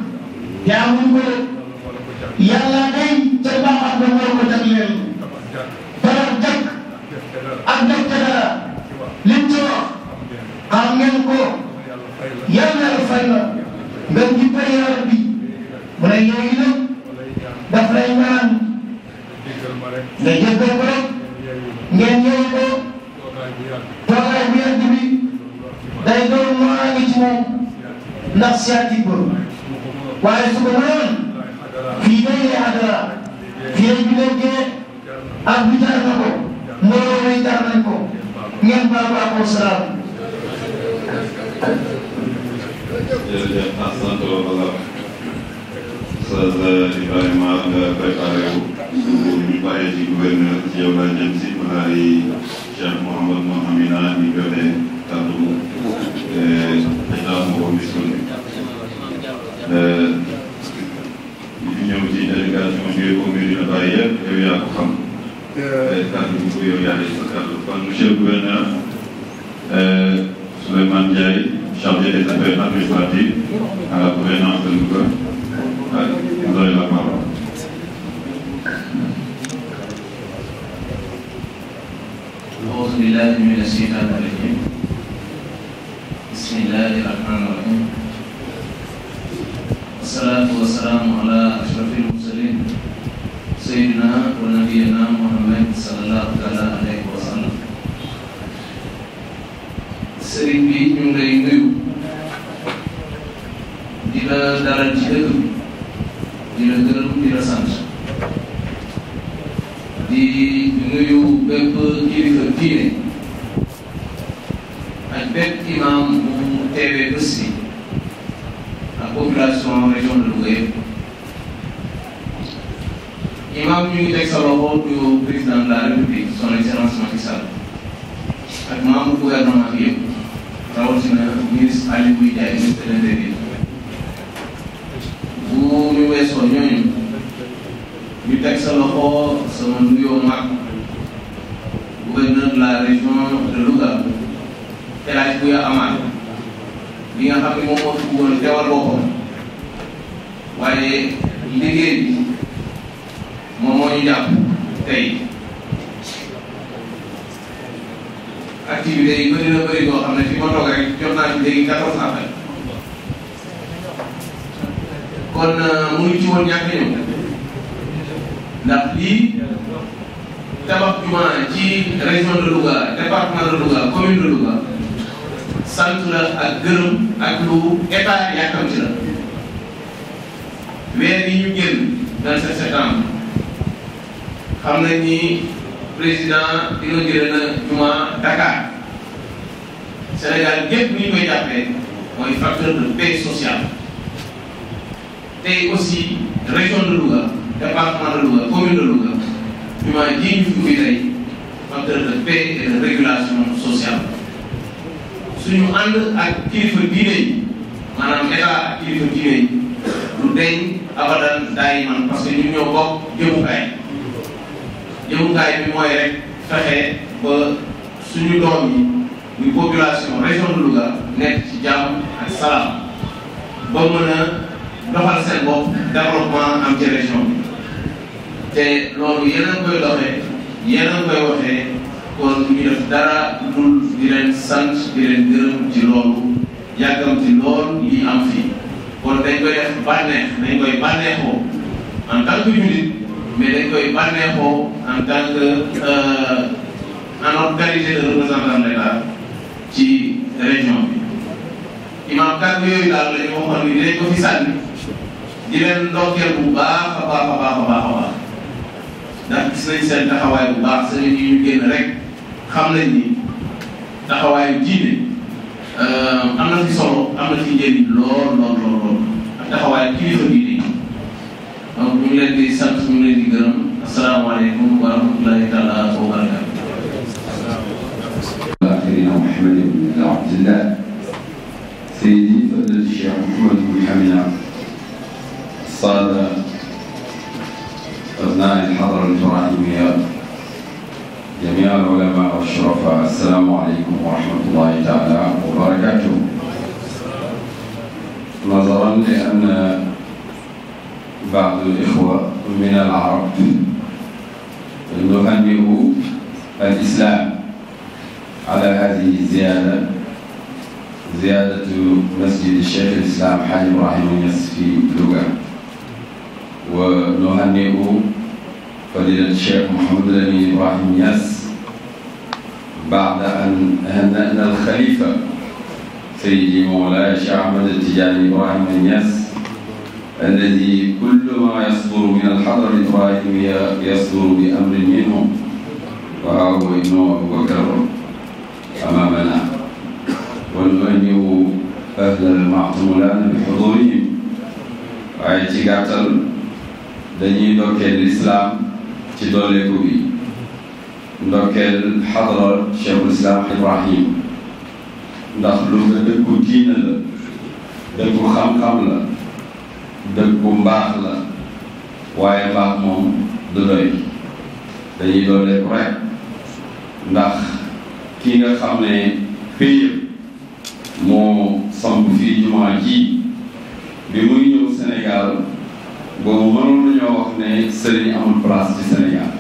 jaamuñ ko yàlla day ca baaxam ba moo ko jagleel barab jàkk ak def ca dara liñ ci wax xam ngeen ko yàlla la fay la nga ji période bi mu ne léegi nag daf lay ñaan nga jéggal ko rek ngeen ñëw ko toogaay bu yàgg bi day doon moo ngi ci moom ndax sciatique ba waaye su ko mënoon fii day lay adara fii lay bi nekkee ak bi jar na ko mbooloo may jar nañ ko ngeen baal ko ak salaam. jërëjëf sant wala Oustaz Ibrahima nga préparé wu ñu paree ci gouverneur ci yow laa jëm si ma daal di Cheikh Mouhamad Mohamina ñu joxe kàddu président moo gisul ñu ñëw ci délégation bi au Médina Baye yëpp yow yaa ko xam kàddu bu yow yaa di sa kàddu kon monsieur le gouverneur Souleymane Ndiaye chargé des affaires administratives à la gouvernance de Louga. Vous avez la parole. أعوذ بالله من الشيطان الرجيم. بسم الله الرحمن الرحيم. والصلاة والسلام على أشرف المرسلين سيدنا ونبينا محمد صلى الله عليه وسلم. sëriñ bi ñu ngi lay nuyu di la dalal ci dëkk bi di la gërëm di la sant di nuyu bépp kilifa diine ak bépp imam bu teewee bés bi ak population région de Louga yëpp imam ñu ngi teg sa loxo du président de la république son excellence Macky Sall ak membre gouvernement bi yëpp rawatina ministre Aly Ngouille Ndiaye ministre de l'Intérieur bu ñu weesoo ñooñu ñu teg sa loxo sama nuyoo mag gouverneur de la région de Louga El Hadj Bouya Amar bi nga xam ne moom moo fi bëggoon teewal boppam waaye liggéey bi moom moo ñu jàpp tey activités yi bëri na bëri boo xam ne fi ma toog rek jot naa ci léegi 14 appels kon mënuñ ci woon ñàkk ñëw ndax lii tabax jumaa ci région de Louga département de Louga commune de Louga sant la ak gërëm ak lu état yàkkamti la weer yi ñu génn 27 septembre xam nañ ni président inauguré na juma Dakar Sénégal gépp ni ñu koy jàppee mooy facteur de paix sociale tey aussi région de Louga département de Louga commune de Louga juma ji ñu fi tey facteur de paix et de régulation sociale suñu ànd ak kilifa diine yi maanaam état ak kilifa diine yi du deñ abadan daay man parce que ñun ñoo bokk jëmukaay bi mooy rek fexe ba suñu doom yi muy population région de Louga nekk ci jàmm ak salaam ba mën a doxal seen bopp développement am ci région bi te loolu yéen a koy doxee yéen a koy waxee kon ñu def dara dul di leen sant di leen gërëm ci loolu yàggamti lool lii am fii kon dañ koy def bànneex dañ koy bànneexoo en tant que jullit mais dañ koy bànneexoo en tant que en notre qualité de représentant de l'État ci région bi imam kàddu yooyu daal la ñu waxoon ni dinañ ko fi sànni di leen ndokkeel bu baax a baax a baax a baax a baax ndax gis nañ seen taxawaay bu baax seen yi ñu génn rek xam nañ ni taxawaayu diine am na fi solo am na fi njëriñ lool lool lool lool ak taxawaayu kilifa diine yi donc ñu ngi leen di sant ñu ngi leen di gërëm asalaamaaleykum wa rahmatulahi taala wa barakatu سيدنا محمد بن عبد الله سيدي فضيلة الشيخ محمد بن حميد الصادة أبناء الحضرة الإبراهيمية جميع العلماء والشرفاء السلام عليكم ورحمة الله تعالى وبركاته. نظرا لأن بعض الإخوة من العرب نهنئ الإسلام على هذه الزيادة زيادة مسجد الشيخ الإسلام حاج إبراهيم نياس في لوغا ونهنئ فضيلة الشيخ محمد الأمين إبراهيم نياس بعد أن هنأنا الخليفة سيدي مولاي الشيخ أحمد التجاني إبراهيم نياس الذي كل ما يصدر من الحضرة الإبراهيمية يصدر بأمر منهم وهو ابن أبو بكر أمامنا ونهنئ أهل المعتملان بحضورهم waaye ci gàttal dañuy ndokkeel lislaam ci dooleeku bi ndokkeel xadra cheikhul islam Ibrahim ndax lu nga dëkku diina la dëkku xam-xam la dëkku mbaax la waaye mbaax moom du doy dañuy dooleeku rek ndax ki nga xam ne pays moo samp fii jumaa ji bi muy ñëw Sénégal boobu mënoon nañoo wax ne sëriñ amul place ci Sénégal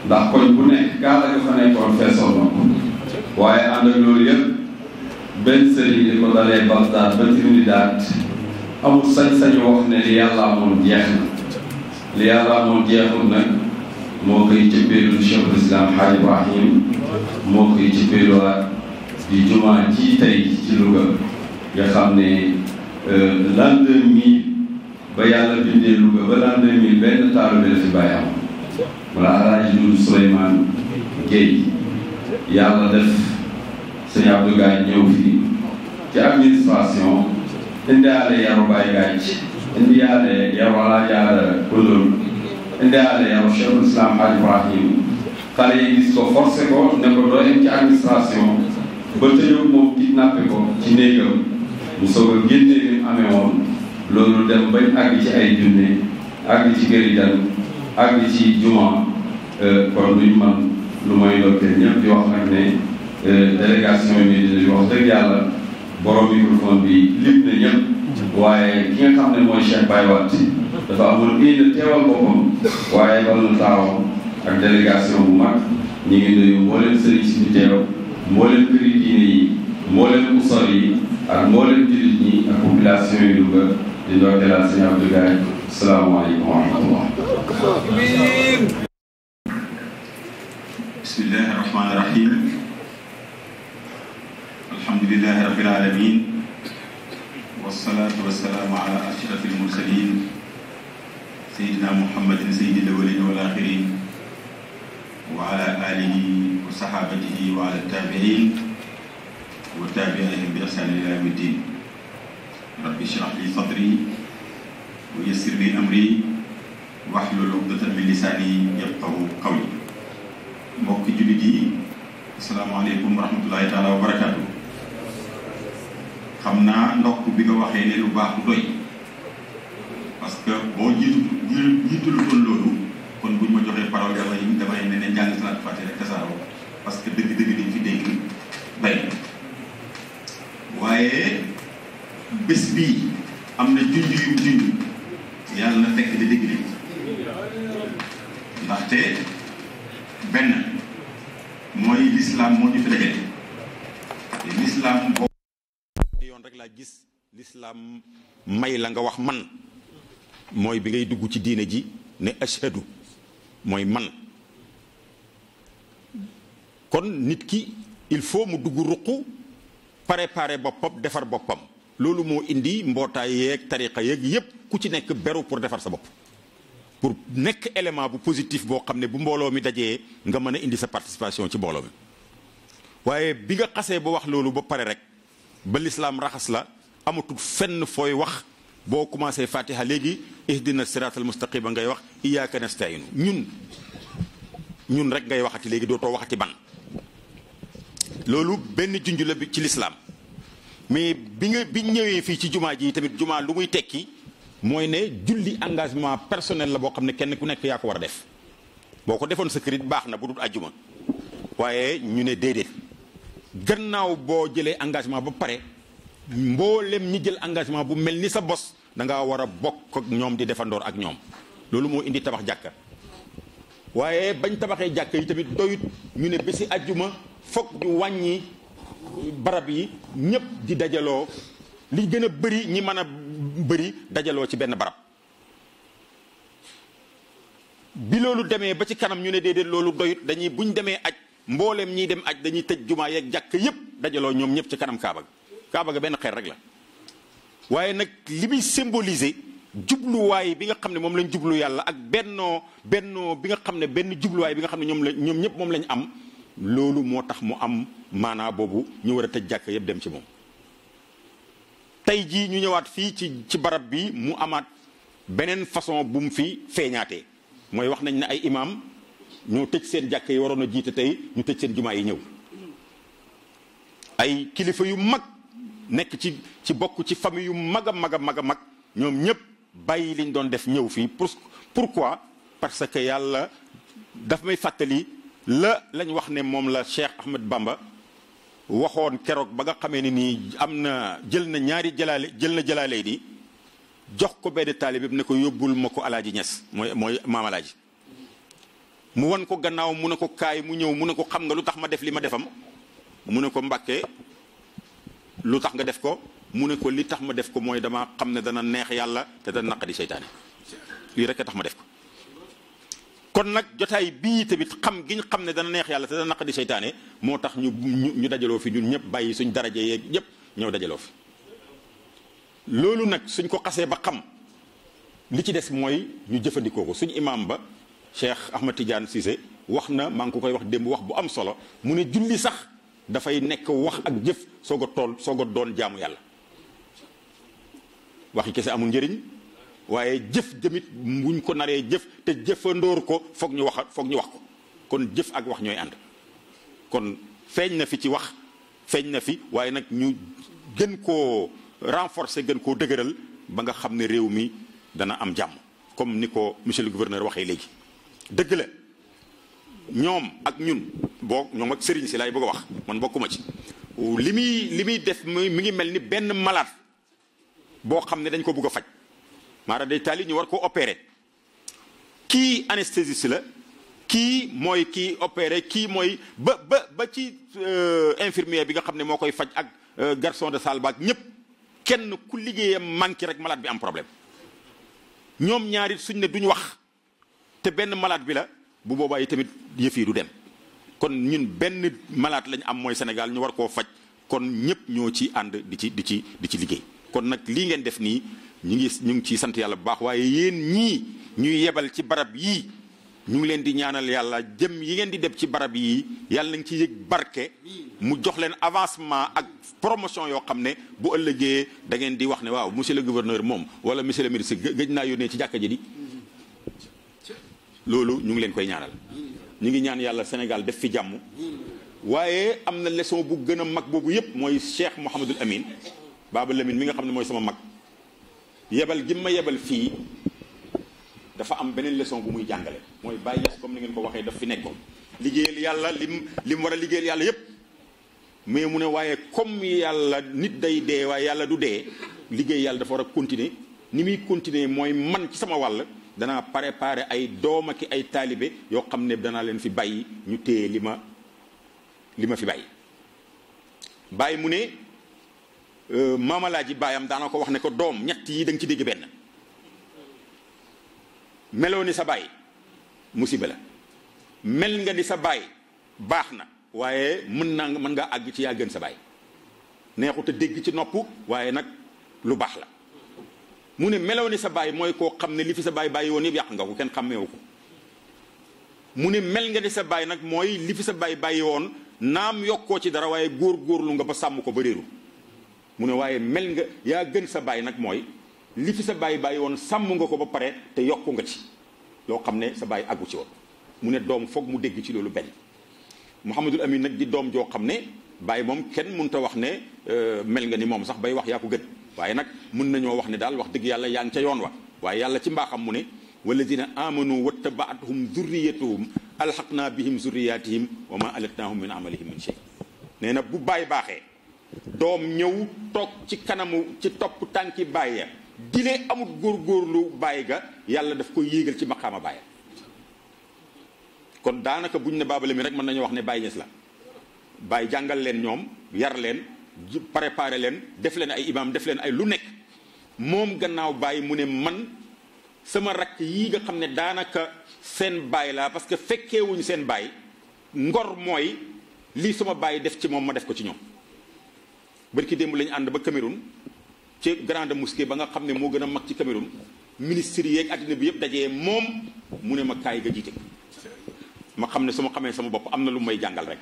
ndax koñ bu nekk gaala nga fa nekkoon feesoon na ko waaye ànd ak loolu yëpp benn sëriñ di ko dalee Bagdad ba Trinidad amul sañ-sañu wax ne li yàlla amoon jeex na li yàlla amoon jeexul nag moo koy cëppeelu Cheikhul Islam Hadj Ibrahim moo koy cëppeeluwaat di jumaa ji tey ci Louga nga xam ne l'an 2000 ba yàlla bindee Louga ba l'an 2000 benn taalibe la fi bàyyi am wala Alaaji Doudou Souleymane Guèye yàlla def sëñ Abdou Gaye ñëw fii ci administration indiwaale yaru Baye Gaye indiwaale yaru Alaaji Aada Koundol indiwaale yaru Cheikhul Islam Hadj Ibrahim xale yi gis ko forcé ko ne ko doo ci administration ba tëjoo moom kidnappé ko ci néegam mu soog a génnee li mu amee woon loolu dem bañ àgg ci ay junne àgg ci këri dan àgg ci juma kon duñ man lu may ndokkee ñëpp di wax nag ne délégation yi di wax dëgg yàlla borom microphone bi lim na ñëpp waaye ki nga xam ne mooy Cheikh Baye Wade dafa amoon indi teewal boppam waaye bal na taawam ak délégation bu mag ñi ngi nuyu mbooleem sëriñ si fi teew mbooleem këri diine yi mbooleem usar yi ak mbooleem jullit ñi ak population yi Louga di ndokkeelaat sëñ Abdou Gaye asalaamaaleykum wa rahmatullah. bismillahi rahmaani rahim alhamdulillahi rabbil alamin wasalaatu wasalaamu ala ashrafil mursalin sayyidina muhammadin sayyidil awwalin wal akhirin وعلى آله وصحابته وعلى التابعين وتابعيهم بإحسان إلى يوم الدين رب اشرح لي صدري ويسر لي أمري واحلل عقدة من لساني يفقهوا قولي mbokk jullit yi asalaamaaleykum wa rahmatullahi taala wa barakaatu. xam naa ndokk bi nga waxee ne lu baax du doy parce que boo jiitalu kon loolu kon buñ ma joxee parole damay ne jàng salaat fàtte rek tasaaroo parce que dëgg-dëgg dañ fi dégg bay waaye bés bii am na junj yàlla na fekk di dégg ndaxte benn mooy l'islam moo ñu fi dajale te l'islam boobu yoon rek laa gis l'islam may la nga wax man mooy bi ngay dugg ci diine ji ne ashhadu mooy man kon nit ki il faut mu dugg ruqu préparer boppam defar boppam loolu moo indi mbootaay yeeg tariqa yeeg yépp ku ci nekk beru pour defar sa bopp pour nekk élément bu positif boo xam ne bu mbooloo mi dajee nga mën a indi sa participation ci mbooloo mi waaye bi nga xasee ba wax loolu ba pare rek ba lislaam raxas la amatul fenn fooy wax boo commencé fatiha léegi ihdina siratal mustaqima ngay wax iyyaka nasta'inu ñun rek ngay waxati léegi dootoo waxati ban loolu benn junj la bi ci lislaam mais bi ñëwee fii ci jumaa ji tamit jumaa lu muy tekki mooy ne julli engagement personnel la boo xam ne kenn ku nekk yaa ko war a def boo ko defoon sa kër it baax na bu dul àjjuma waaye ñu ne déedéet gannaaw boo jëlee engagement ba pare mboolem ñi jël engagement bu mel ni sa bos da ngaa war a bokk ak ñoom di defandoor ak ñoom loolu moo indi tabax jàkka waaye bañ tabaxee jàkka yi tamit doyut ñu ne bési àjjuma foog ñu wàññi barab yi ñëpp di dajaloo li gën a bëri ñi mën a bëri dajaloo ci benn barab bi loolu demee ba ci kanam ñu ne déedéet loolu doyut dañuy buñ demee aj mbooleem ñiy dem aj dañuy tëj jumaa yeeg jàkk yépp dajaloo ñoom ñëpp ci kanam kaaba ga benn xeer rek la waaye nag li muy symboliser jubluwaay bi nga xam ne moom lañ jublu yàlla ak bennoo bi nga xam ne benn jubluwaay bi nga xam ne ñoom ñëpp moom lañ am loolu moo tax mu am maanaa boobu ñu war a tëj jàkk yépp dem ci moom tey jii ñu ñëwaat fii ci barab bi mu amaat beneen façon bu mu fi feeñaatee mooy wax nañ ne ay imam ñoo tëj seen jàkk yi waroon a jiite tey ñu tëj seen jumaa yi ñëw ay kilifa yu mag nekk ci bokk ci famille yu mag a mag ñoom ñëpp bàyyi liñ doon def ñëw fii pourquoi parce que yàlla daf may fàttali lañ wax ne moom la Cheikh Ahmed Bamba waxoon keroog ba nga xamee ne nii am na jël na jalaale di jox ko benn taalibe bi ne ko yóbbul ma ko alaaji Ñas mooy maam alaaji mu wan ko gannaaw mu ne ko kaay mu ñëw mu ne ko xam nga lu tax ma def li ma defam mu ne ko Mbàkke lu tax nga def ko mu ne ko li tax ma def ko mooy dama xam ne dana neex yàlla te dana naqadi seytaane lii rek a tax ma def ko kon nag jotaay bii tamit xam gi ñu xam ne dana neex yàlla te dana naqadi seytaane moo tax ñu dajaloo fi ñun ñëpp bàyyi suñ daraje yeeg ñëpp ñëw dajaloo fi loolu nag suñ ko xasee ba xam li ci des mooy ñu jëfandikoo ko suñ imam ba Cheikh Ahmad Tidiane Cissé wax na maa ngi ko koy wax démb wax bu am solo mu ne julli sax dafay nekk wax ak jëf soog a doon jaamu yàlla waxi kese amul njëriñ waaye jëf jëmit buñ ko naree jëf te jëfandoor ko foog ñu wax ko kon jëf ak wax ñooy ànd kon feeñ na fi ci wax feeñ na fi waaye nag ñu gën koo renforcer gën koo dëgëral ba nga xam ne réew mi dana am jàmm comme ni ko monsieur le gouverneur waxee léegi dëgg la ñoom ak ñun ñoom ak sëriñ si laay bëgg a wax man bokkuma ci li muy def mi ngi mel ni benn malade boo xam ne dañ ko bëgg a faj maanaam day taali ñu war ko opérer kii anesthésiste la kii mooy kii opéré kii mooy ba ci infirmier bi nga xam ne moo koy faj ak garçon de salle baak ñëpp kenn ku liggéeyam manqué rek malade bi am problème ñoom ñaari suñ ne duñ wax te benn malade bi la bu boobaa yi tamit yëf yi du dem kon ñun benn malade lañ am mooy Sénégal ñu war koo faj kon ñëpp ñoo ci ànd di ci liggéey kon nag lii ngeen def nii ñu ngi ciy sant yàlla bu baax waaye yéen ñii ñuy yebal ci barab yii ñu ngi leen di ñaanal yàlla jëm yi ngeen di def ci barab yi yàlla nañ ci yëg barke mu jox leen avancement ak promotion yoo xam ne bu ëllëgee da ngeen di wax ne waaw monsieur le gouverneur moom wala monsieur le ministre gëj naa yónnee ci jàkka ji di loolu ñu ngi leen koy ñaanal ñu ngi ñaan yàlla Sénégal def fi jàmm waaye am na leçon bu gën a mag boobu yëpp mooy Cheikh Mouhamadul Amin Baba Lamine mi nga xam ne mooy sama mag yebal gi ma yebal fii dafa am beneen leçon bu muy jàngale mooy Baye Niass comme ni ngeen ko waxee daf fi nekkoon liggéeyal yàlla lim war a liggéeyal yàlla yëpp mais mu ne waaye comme yàlla nit day dee waaye yàlla du dee liggéey yàlla dafa war a continuer ni muy continuer mooy man ci sama wàll danaa préparer ay doom ak ay taalibe yoo xam ne danaa leen fi bàyyi ñu téye li ma fi bàyyi. bàyyi mu ne maamalaaji baayam daana ko wax ne ko doom ñett yi da nga ci dégg benn meloo ni sa baay musiba la mel nga ni sa baay baax na waaye mën ngaa àgg ci yaa gën sa baay neexut a dégg ci nopp waaye nag lu baax la mu ne meloo ni sa baay mooy koo xam ne li fi sa baay bàyyi woon yëpp yàq nga ko kenn xàmmeewu ko mu ne mel nga ni sa baay nag mooy li fi sa baay bàyyi woon naam yokkoo ci dara waaye góor-góorlu nga ba sàmm ko ba réeru mu ne waaye mel nga yaa gën sa baay nag mooy li fi sa baay bàyyi woon sàmm nga ko ba pare te yokku nga ci loo xam ne sa baay àggu ci woon mu ne doom foog mu dégg ci loolu benn Mouhamadul Amin nag di doom joo xam ne baay moom kenn mënut a wax ne mel nga ni moom sax bay wax yaa ko gën waaye nag mën nañoo wax ne daal wax dëgg yàlla yaa ngi ca yoon wa waaye yàlla ci mbaaxam mu ne walladina amanu wattabaatuhum zurriyatuhum alxaqna bihim zurriyatihim wa ma alatnahum min amalihim min shay nee na bu baay baaxee doom ñëw toog ci kanamu ci topp tànki baay ya dilee amul góorgóorlu baay ga yàlla daf koy yéegal ci maqaama baay kon daanaka buñ ne Baba Lamine rek mën nañu wax ne Baye Niass la Baye jàngal leen ñoom yar leen préparé leen def leen ay imam def leen ay lu nekk moom gannaaw Baye mu ne man sama rakk yii nga xam ne daanaka seen baay laa parce que fekkeewuñu seen baay ngor mooy lii sama baay def ci moom ma def ko ci ñoom barki démb lañu ànd ba Cameroun ci grande mosquée ba nga xam ne moo gën a mag ci Cameroun ministre yeeg addina bi yëpp dajee moom mu ne ma kaay ga jiite ma xam ne su ma xamee sama bopp am na lu may jàngal rek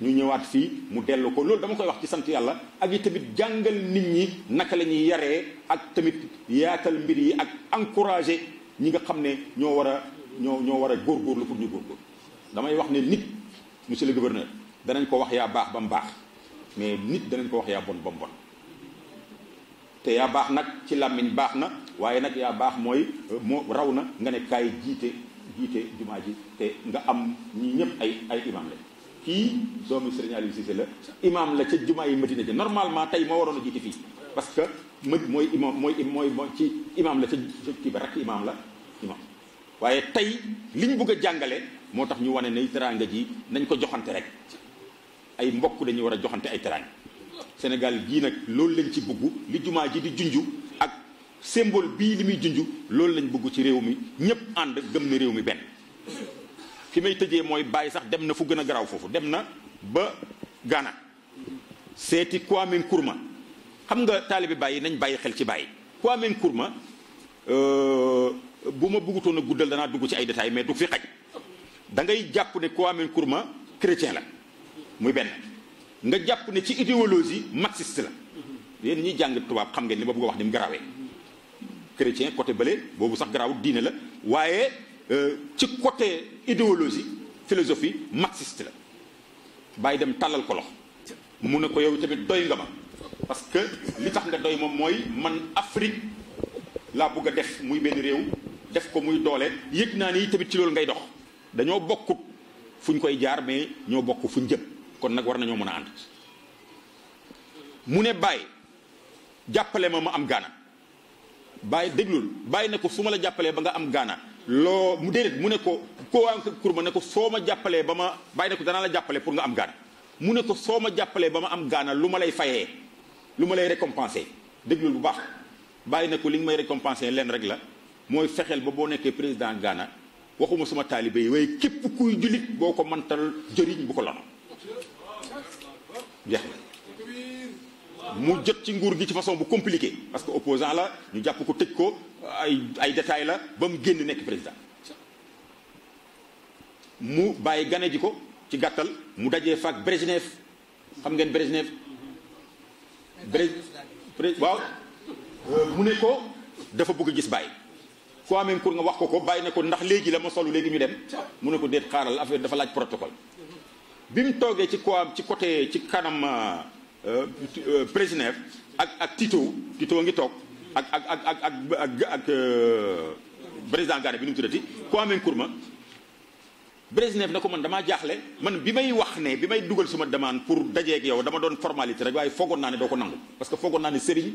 ñu ñëwaat fii mu dellu ko loolu dama koy wax ci sant yàlla ak yi tamit jàngal nit ñi naka la ñuy yaree ak tamit yaatal mbir yi ak encourager ñi nga xam ne ñoo war a góorgóorlu pour ñu góorgóorlu damay wax ne nit monsieur le gouverneur danañ ko wax yaa baax ba mu baax mais nit danañ ko wax yaa bon ba mu bon te yaa baax nag ci làmmiñ baax na waaye nag yaa baax mooy moo raw na nga ne kaay jiite jumaa ji te nga am ñi ñëpp ay imam la kii doomu Serigne Aliou Cissé la imam la ca jumaa yi Madina ji normalement tey moo waroon a jiite fii parce que mooy imam mooy ci imam la ca kii ba rakk imam la imam waaye tey li ñu bëgg a jàngale moo tax ñu wane ne teraanga ji nañ ko joxante rek ay mbokk dañuy war a joxante ay teraanga Sénégal gii nag loolu lañ ci bëgg li jumaa ji di junju ak symbole bii li muy junju loolu lañ bëgg ci réew mi ñëpp ànd gëm na réew mi benn fi may tëjee mooy Baye sax dem na fu gën a garaaw foofu dem na ba Ghana seeti Kwame Nkrumah xam nga taalibi Baye nañ bàyyi xel ci Baye Kwame Nkrumah bu ma bëggutoon a guddal danaa dugg ci ay détails mais du fi xaj da ngay jàpp ne Kwame Nkrumah chrétien la muy benn nga jàpp ne ci idéologie marxiste la yéen ñuy jàng tubaab xam ngeen li ma bëgg a wax ni mu garaawee chrétien côté bële boobu sax garaawut diine la waaye ci côté idéologie philosophie marxiste la bàyyi dem tàllal ko loxo mu ne ko yow tamit doy nga ma parce que li tax nga doy moom mooy man Afrique laa bëgg a def muy benn réew def ko muy doole yëg naa ni tamit ci loolu ngay dox dañoo bokkut fu ñu koy jaar mais ñoo bokk fu ñu jëm kon nag war nañoo mën a ànd mu ne Baye jàppale ma am Ghana Baye déglul Baye ne ko su ma la jàppalee ba nga am Ghana loo mu déedéet mu ne ko Nkrumah ne ko soo ma jàppalee ba ma Baye ne ko danaa la jàppale pour nga am Ghana mu ne ko soo ma jàppalee ba ma am Ghana lu ma lay fayee lu ma lay récompenser déglul bu baax Baye ne ko li nga may récompenser leen rek la mooy fexeel ba boo nekkee président Ghana waxuma suma taalibe yi waaye képp kuy jullit boo ko mëntal jëriñ bu ko lono jeex na mu jot ci nguur gi ci façon bu compliqué parce que opposant la ñu jàpp ko tëj ko ay détails la ba mu génn nekk président mu bàyyi gane ji ko ci gàttal mu dajee faak Brejnev xam ngeen Brejnev waaw mu ne ko dafa bëgg gis Baye Kwame Nkrumah nga wax ko Baye ne ko ndax léegi la ma solu léegi ñu dem mu ne ko déet xaaral affaire dafa laaj protocole bi mu toogee ci côté ci kanam Brejnev ak Tito ngi toog ak président Ghana bi nu mu tuddati Kwame Nkrumah Brejnev na ko man damaa jaaxle man bi may dugal suma demande pour dajeeg yow dama doon formalité rek waaye foogoon naa ne doo ko nangu parce que foogoon naa ne sëriñ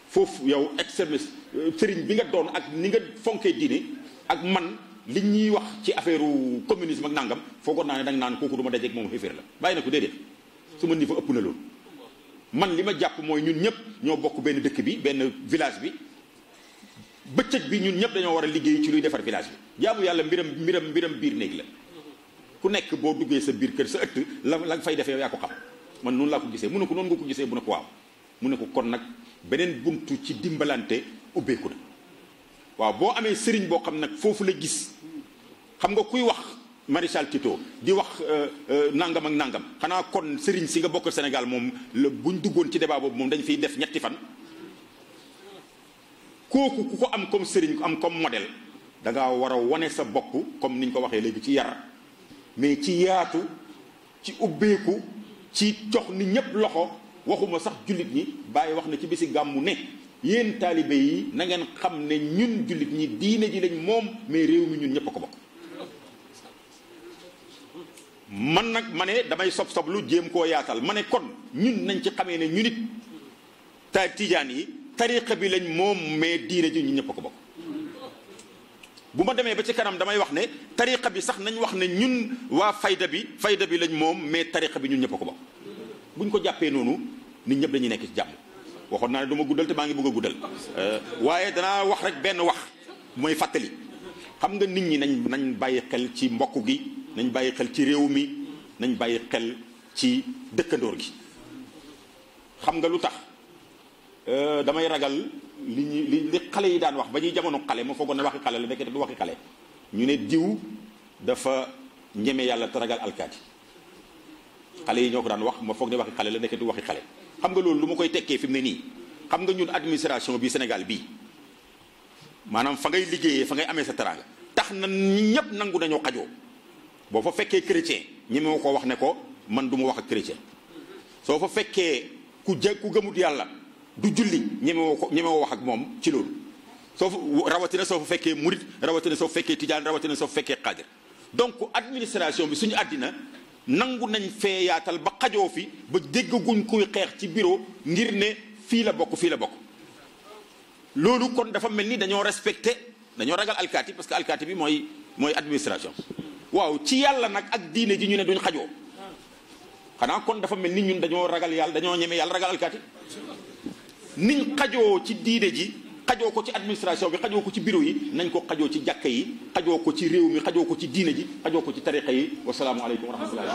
foofu yow extrémiste sëriñ bi nga doon ak ni nga fonkee diine ak man li ñuy wax ci affaire communisme ak nangam foogoon naa ne danga naan kooku du ma dajeeg moom xéeféer la bàyyi na ko déedéet suma niveau ëpp na loolu man li ma jàpp mooy ñun ñëpp ñoo bokk benn dëkk bi benn village bi bëccëg bi ñun ñëpp dañoo war a liggéey ci luy defar village bi jaamu yàlla mbiram biir néeg la ku nekk boo duggee sa biir kër sa ëtt la fay defee yaa ko xam man noonu laa ko gisee mu ne ko noonu nga ko gisee mu ne ko waaw mu ne ko kon nag beneen buntu ci dimbalante ubbeeku na waaw boo amee sëriñ boo xam nag foofu la gis xam nga kuy wax maréchal Tito di wax nangam ak nangam xanaa kon sëriñ si nga bokkal Sénégal moom la buñ duggoon ci débat boobu moom dañ fiy def ñetti fan kooku ku ko am comme sëriñ am comme modèle da ngaa war a wane sa bopp comme niñ ko waxee léegi ci yar mais ci yaatu ci ubbeeku ci jox ni ñëpp loxo waxuma sax jullit ñi Baye wax na ci bisi gàmmu ne yéen taalibe yi na ngeen xam ne ñun jullit ñi diine ji lañ moom mais réew mi ñun ñëpp a ko bokk man nag ma ne damay sob lu jéem koo yaatal ma ne kon ñun nañ ci xamee ne ñu nit tijaan yi tariqa bi lañ moom mais diine ji ñun ñëpp a ko bokk bu ma demee ba ci kanam damay wax ne tariqa bi sax nañ wax ne ñun waa fayda bi lañ moom mais tariqa bi ñun ñëpp a ko bokk buñ ko jàppee noonu nit ñëpp dañuy nekk ci jàmm waxoon naa ne du ma guddal te maa ngi bëgg a guddal waaye danaa wax rek benn wax mooy fàttali xam nga nit ñi nañ bàyyi xel ci mbokk gi nañ bàyyi xel ci réew mi nañ bàyyi xel ci dëkkandoor gi xam nga lu tax damay ragal li xale yi daan wax ba ñuy jamono xale ma foogoon ne waxi xale la nekkee du waxi xale ñu ne diw dafa ñeme yàlla te ragal alkaati xale yi ñoo ko daan wax ma foog ne waxi xale la nekkee du waxi xale xam nga loolu lu ma koy tekkee fi mu ne nii xam nga ñun administration bi Sénégal bii maanaam fa ngay liggéeyee fa ngay amee sa teraanga tax na ñëpp nangu nañoo xajoo boo fa fekkee chrétien ñeme ko wax ne ko man du ma wax ak chrétien soo fa fekkee ku gëmut yàlla du julli ñemewoo wax ak moom ci loolu rawatina soo fa fekkee murit rawatina soo fa fekkee tijaan rawatina soo fa fekkee xaadir donc administration bi suñu àddina nangu nañ fee yaatal ba xajoo fi ba déggaguñ kuy xeex ci bureau ngir ne fii la bokk loolu kon dafa mel ni dañoo ragal alkaati parce que alkaati bi mooy administration waaw ci yàlla nag ak diine ji ñu ne duñ xajoo xanaa kon dafa mel ni ñun dañoo ragal yàlla dañoo ñeme yàlla ragal alkaati niñ xajoo ci diine ji xajoo ko ci administration bi xajoo ko ci bureau yi nañ ko xajoo ci jàkka yi xajoo ko ci réew mi xajoo ko ci diine ji xajoo ko ci tariqa yi wasalaamu aleykum wa rahmatullahi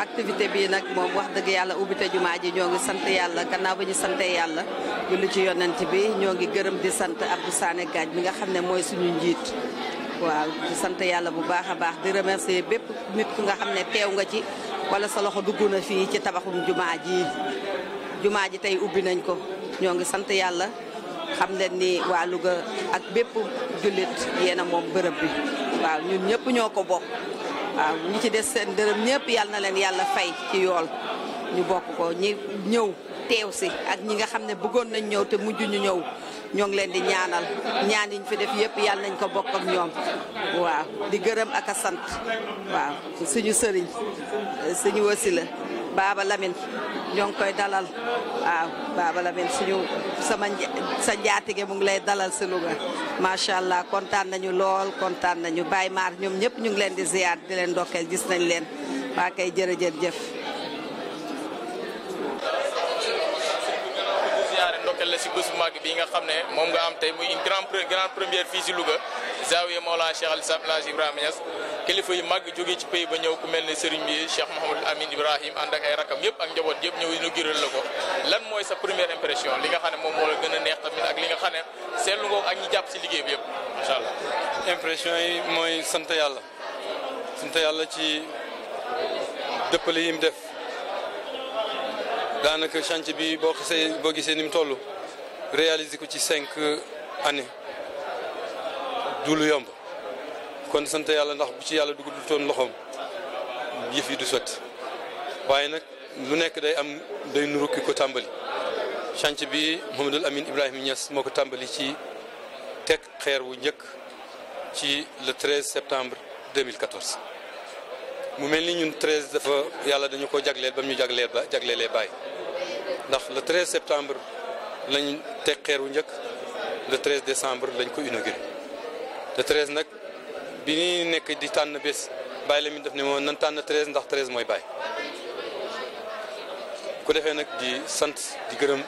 activité bi nag moom wax dëgg yàlla ubbite jumaa ji ñoo ngi sant yàlla gannaaw ba ñu santee yàlla julli ci yonent bi ñoo ngi gërëm di sant Abdou Sané Gadj mi nga xam ne mooy suñu njiit waaw di sant yàlla bu baax a baax di remercier bépp nit ku nga xam ne teew nga ci wala sa loxo dugg na fii ci tabaxum jumaa ji tey ubbi nañ ko ñoo ngi sant yàlla xam leen ni waa Louga ak bépp jullit yéena moom bërëb bi waaw ñun ñëpp ñoo ko bokk waaw ñi ci des seen dërëm ñëpp yàlla na leen yàlla fay ci yool ñu bokk ko ñi ñëw teew si ak ñi nga xam ne bëggoon nañ ñëw te mujj ñu ñëw ñoo ngi leen di ñaanal ñaan yiñ fi def yëpp yàlla nañ ko bokk ak ñoom waaw di gërëm ak a sant waaw suñu sëriñ suñu wasila Baba Lamine ñoo ngi koy dalal waaw Baba Lamine suñu sa njaatige mu ngi lay dalal si Louga macha allah kontaan nañu lool kontaan nañu Baye Mar ñoom ñëpp ñu ngi leen di ziar di leen ndokkeel gis nañ leen waa kay jërëjëf. ndokkeel la si bés bu mag bi nga xam ne moom nga am tey muy une grande première fii si Louga Zawiya Mawlana Cheikh Al Islam El Hadj Ibrahima Niass kilifa yu mag jógee ci pays ba ñëw ku mel ne Serigne bi Cheikh Mouhamadou Amine Ibrahim ànd ak ay rakam yëpp ak njaboot yëpp ñëw inaugurer la ko lan mooy sa première impression li nga xam ne moom moo la gën a neex tamit ak li nga xam ne seetlu nga ak ñi jàpp si liggéey bi yëpp macha allah. impression yi mooy sant yàlla ci dëppale yi mu def daanaka chantier bi boo gisee ni mu toll réaliser ko ci 5 années du lu yomb kon sant yàlla ndax bu ci yàlla dugg du toon loxoom yëf yi du sotti waaye nag lu nekk day nuru ki ko tàmbali chantier bi Mouhamadoul Amine Ibrahima Niass moo ko tàmbali ci teg xeer wu njëkk ci le 13 septembre 2014 mu mel ni ñun 13 dafa yàlla dañu ko jagleel ba mu ñu jagleelee bàyyi ndax le 13 septembre lañ teg xeer wu njëkk le 13 décembre lañ ko inauguré te 13 nag bi ñuy nekk di tànn bés bàyyi la mi def ne moom nan tànn 13 ndax 13 mooy bàyyi ku defee nag di sant di gërëm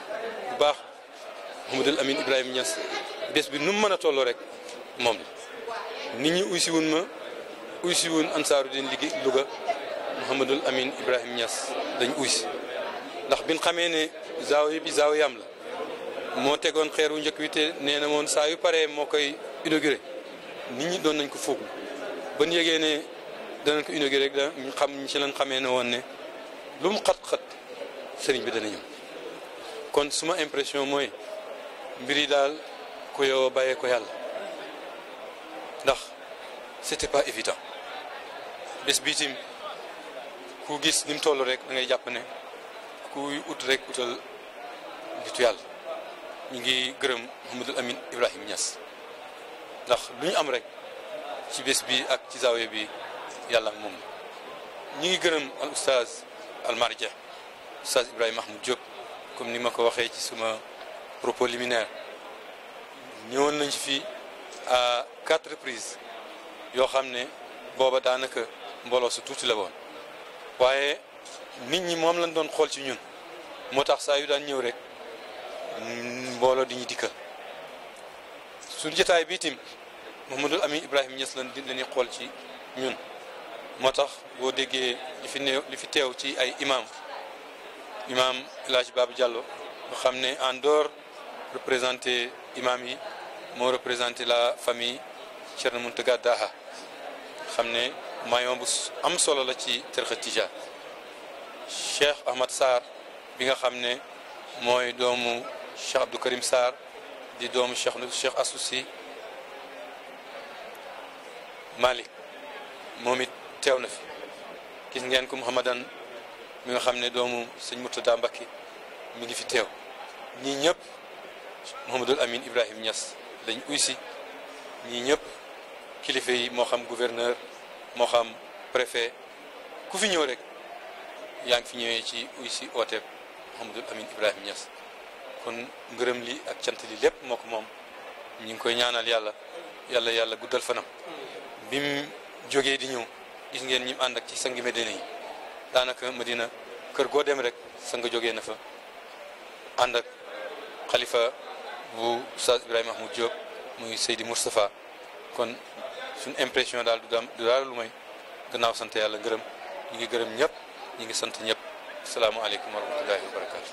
bu baax Mouhamadoul Amine Ibrahima Niass bés bi nu mu mën a tolloo rek moom la nit ñi uy si woon ansaaru din liggéey Louga Mouhamadoul Amine Ibrahima Niass dañ uy si ndax biñ xamee ne zaawiya bi zaawiyam la moo tegoon xeer wu njëkk wi te nee na moon saa yu paree moo koy inauguré nit ñi doon nañ ko foog ban yégee ne danañ ko inauguré rek ñu xam ci lañ xamee ne woon ne lu mu xat-xat sëriñ bi dana ñëw kon suma impression mooy mbir yi daal ku yow bàyyee ko yàlla ndax c'était pas évident bés bii tim ku gis ni mu toll rek da ngay jàpp ne kuy ut rek utal nitu yàlla ñu ngi gërëm Mouhamadoul Amine Ibrahima Niass ndax lu ñu am rek ci bés bi ak ci zaawiya bi yàlla ak moom ñu ngi gërëm al oustaz al marja oustaz Ibrahima Mahmoud Diop comme ni ma ko waxee ci suma propos liminaire ñëwoon nañ ci fii à 4 reprises yoo xam ne booba daanaka mbooloo su tuuti la woon waaye nit ñi moom lañ doon xool ci ñun moo tax saa yu daan ñëw rek mbooloo di ñu dikkal suñu jotaay bi itam Mouhamadoul Amine Ibrahima Niass lañuy xool ci ñun moo tax boo déggee li fi teew ci ay imam El Hadj Baba Diallo nga xam ne en dehors représenté imam yi moo représenté la famille Thierno Mountaga Daha xam ne maillon bu am solo la ci tariqa Tijaan Cheikh Ahmad Sarr bi nga xam ne mooy doomu Cheikh Abdou Karim Sarr di doomu Cheikh Assouci Malick moom it teew na fi gis ngeen ko Mouhamadan mi nga xam ne doomu sëñ Murtada Mbacké mi ngi fi teew ñii ñëpp Mouhamadoul Amine Ibrahima Niass lañ uy si ñii ñëpp kilifa yi moo xam gouverneur moo xam préfet ku fi ñëw rek yaa ngi fi ñëwee ci uy si ooteeb Mouhamadoul Amine Ibrahima Niass kon ngërëm li ak cant li lépp moo ko moom ñu ngi koy ñaanal yàlla guddal fanam bi mu jógee di ñëw gis ngeen ñi ànd ak ci sangi Medina yi daanaka Medina kër goo dem rek sang jógee na fa ànd ak xalifa bu Oustaz Ibrahima Mahmoud Diop muy Seydi Moustapha kon suñ impression daal du daal lu may gannaaw sant yàlla ngërëm ñu ngi gërëm ñëpp ñu ngi sant ñëpp asalaamaaleykum wa rahmatullahi wa barakatu